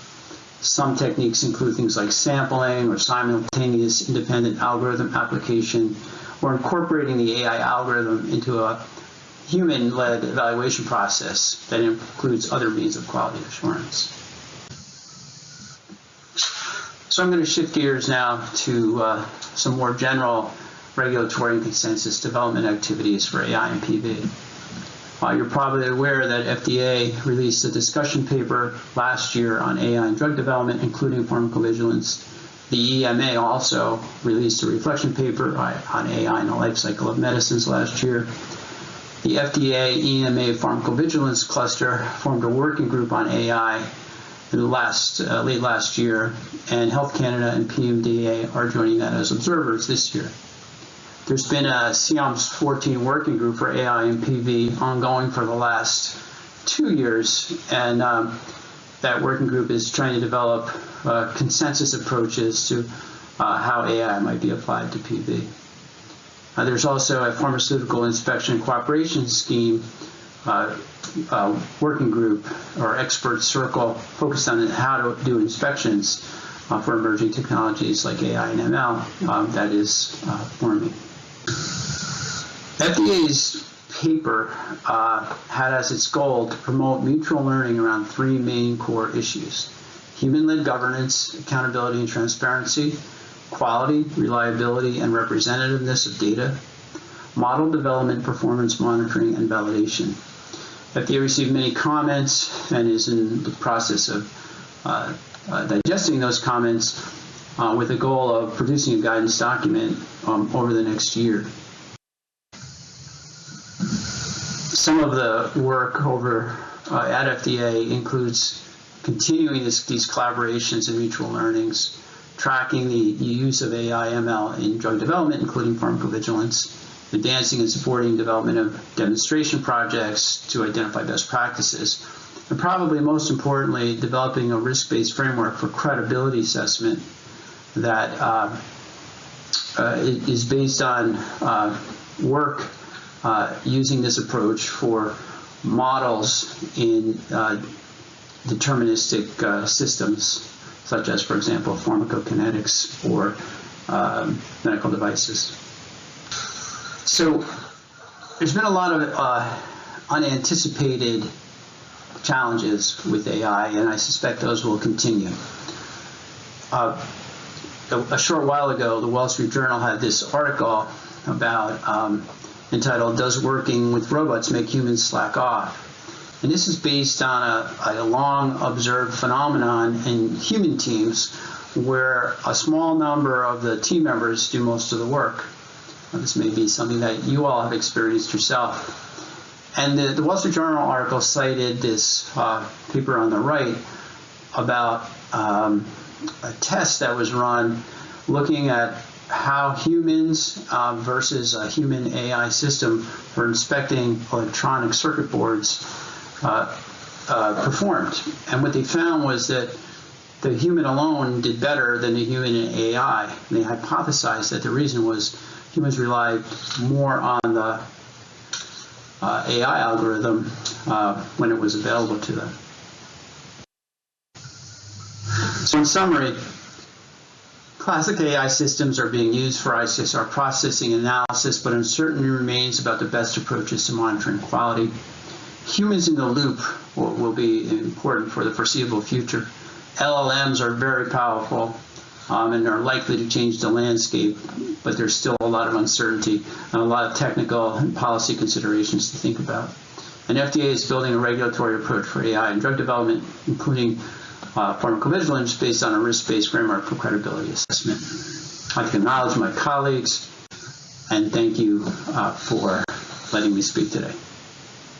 Some techniques include things like sampling or simultaneous independent algorithm application, or incorporating the AI algorithm into a human-led evaluation process that includes other means of quality assurance. So I'm going to shift gears now to some more general regulatory and consensus development activities for AI and PV. You're probably aware that FDA released a discussion paper last year on AI and drug development, including pharmacovigilance. The EMA also released a reflection paper on AI and the life cycle of medicines last year. The FDA EMA pharmacovigilance cluster formed a working group on AI in late last year, and Health Canada and PMDA are joining that as observers this year. There's been a CIOMS 14 working group for AI and PV ongoing for the last 2 years, and that working group is trying to develop consensus approaches to how AI might be applied to PV. There's also a pharmaceutical inspection cooperation scheme working group or expert circle focused on how to do inspections for emerging technologies like AI and ML that is forming. FDA's paper had as its goal to promote mutual learning around three main core issues: human-led governance, accountability and transparency, quality, reliability, and representativeness of data, model development, performance monitoring, and validation. FDA received many comments and is in the process of digesting those comments with the goal of producing a guidance document over the next year. Some of the work over at FDA includes continuing these collaborations and mutual learnings, tracking the use of AI ML in drug development, including pharmacovigilance, advancing and supporting development of demonstration projects to identify best practices, and probably most importantly, developing a risk-based framework for credibility assessment that is based on work using this approach for models in deterministic systems, such as, for example, pharmacokinetics or medical devices. So there's been a lot of unanticipated challenges with AI, and I suspect those will continue. A short while ago, the Wall Street Journal had this article about entitled, "Does Working with Robots Make Humans Slack Off?" And this is based on a long observed phenomenon in human teams where a small number of the team members do most of the work. Now, this may be something that you all have experienced yourself. And the Wall Street Journal article cited this paper on the right about a test that was run looking at how humans versus a human AI system for inspecting electronic circuit boards performed. And what they found was that the human alone did better than the human and AI. And they hypothesized that the reason was humans relied more on the AI algorithm when it was available to them. So in summary, classic AI systems are being used for ICSR processing and analysis, but uncertainty remains about the best approaches to monitoring quality. Humans in the loop will be important for the foreseeable future. LLMs are very powerful and are likely to change the landscape, but there's still a lot of uncertainty and a lot of technical and policy considerations to think about. And FDA is building a regulatory approach for AI and drug development, including pharmacovigilance based on a risk-based framework for credibility assessment. I'd like to acknowledge my colleagues and thank you for letting me speak today.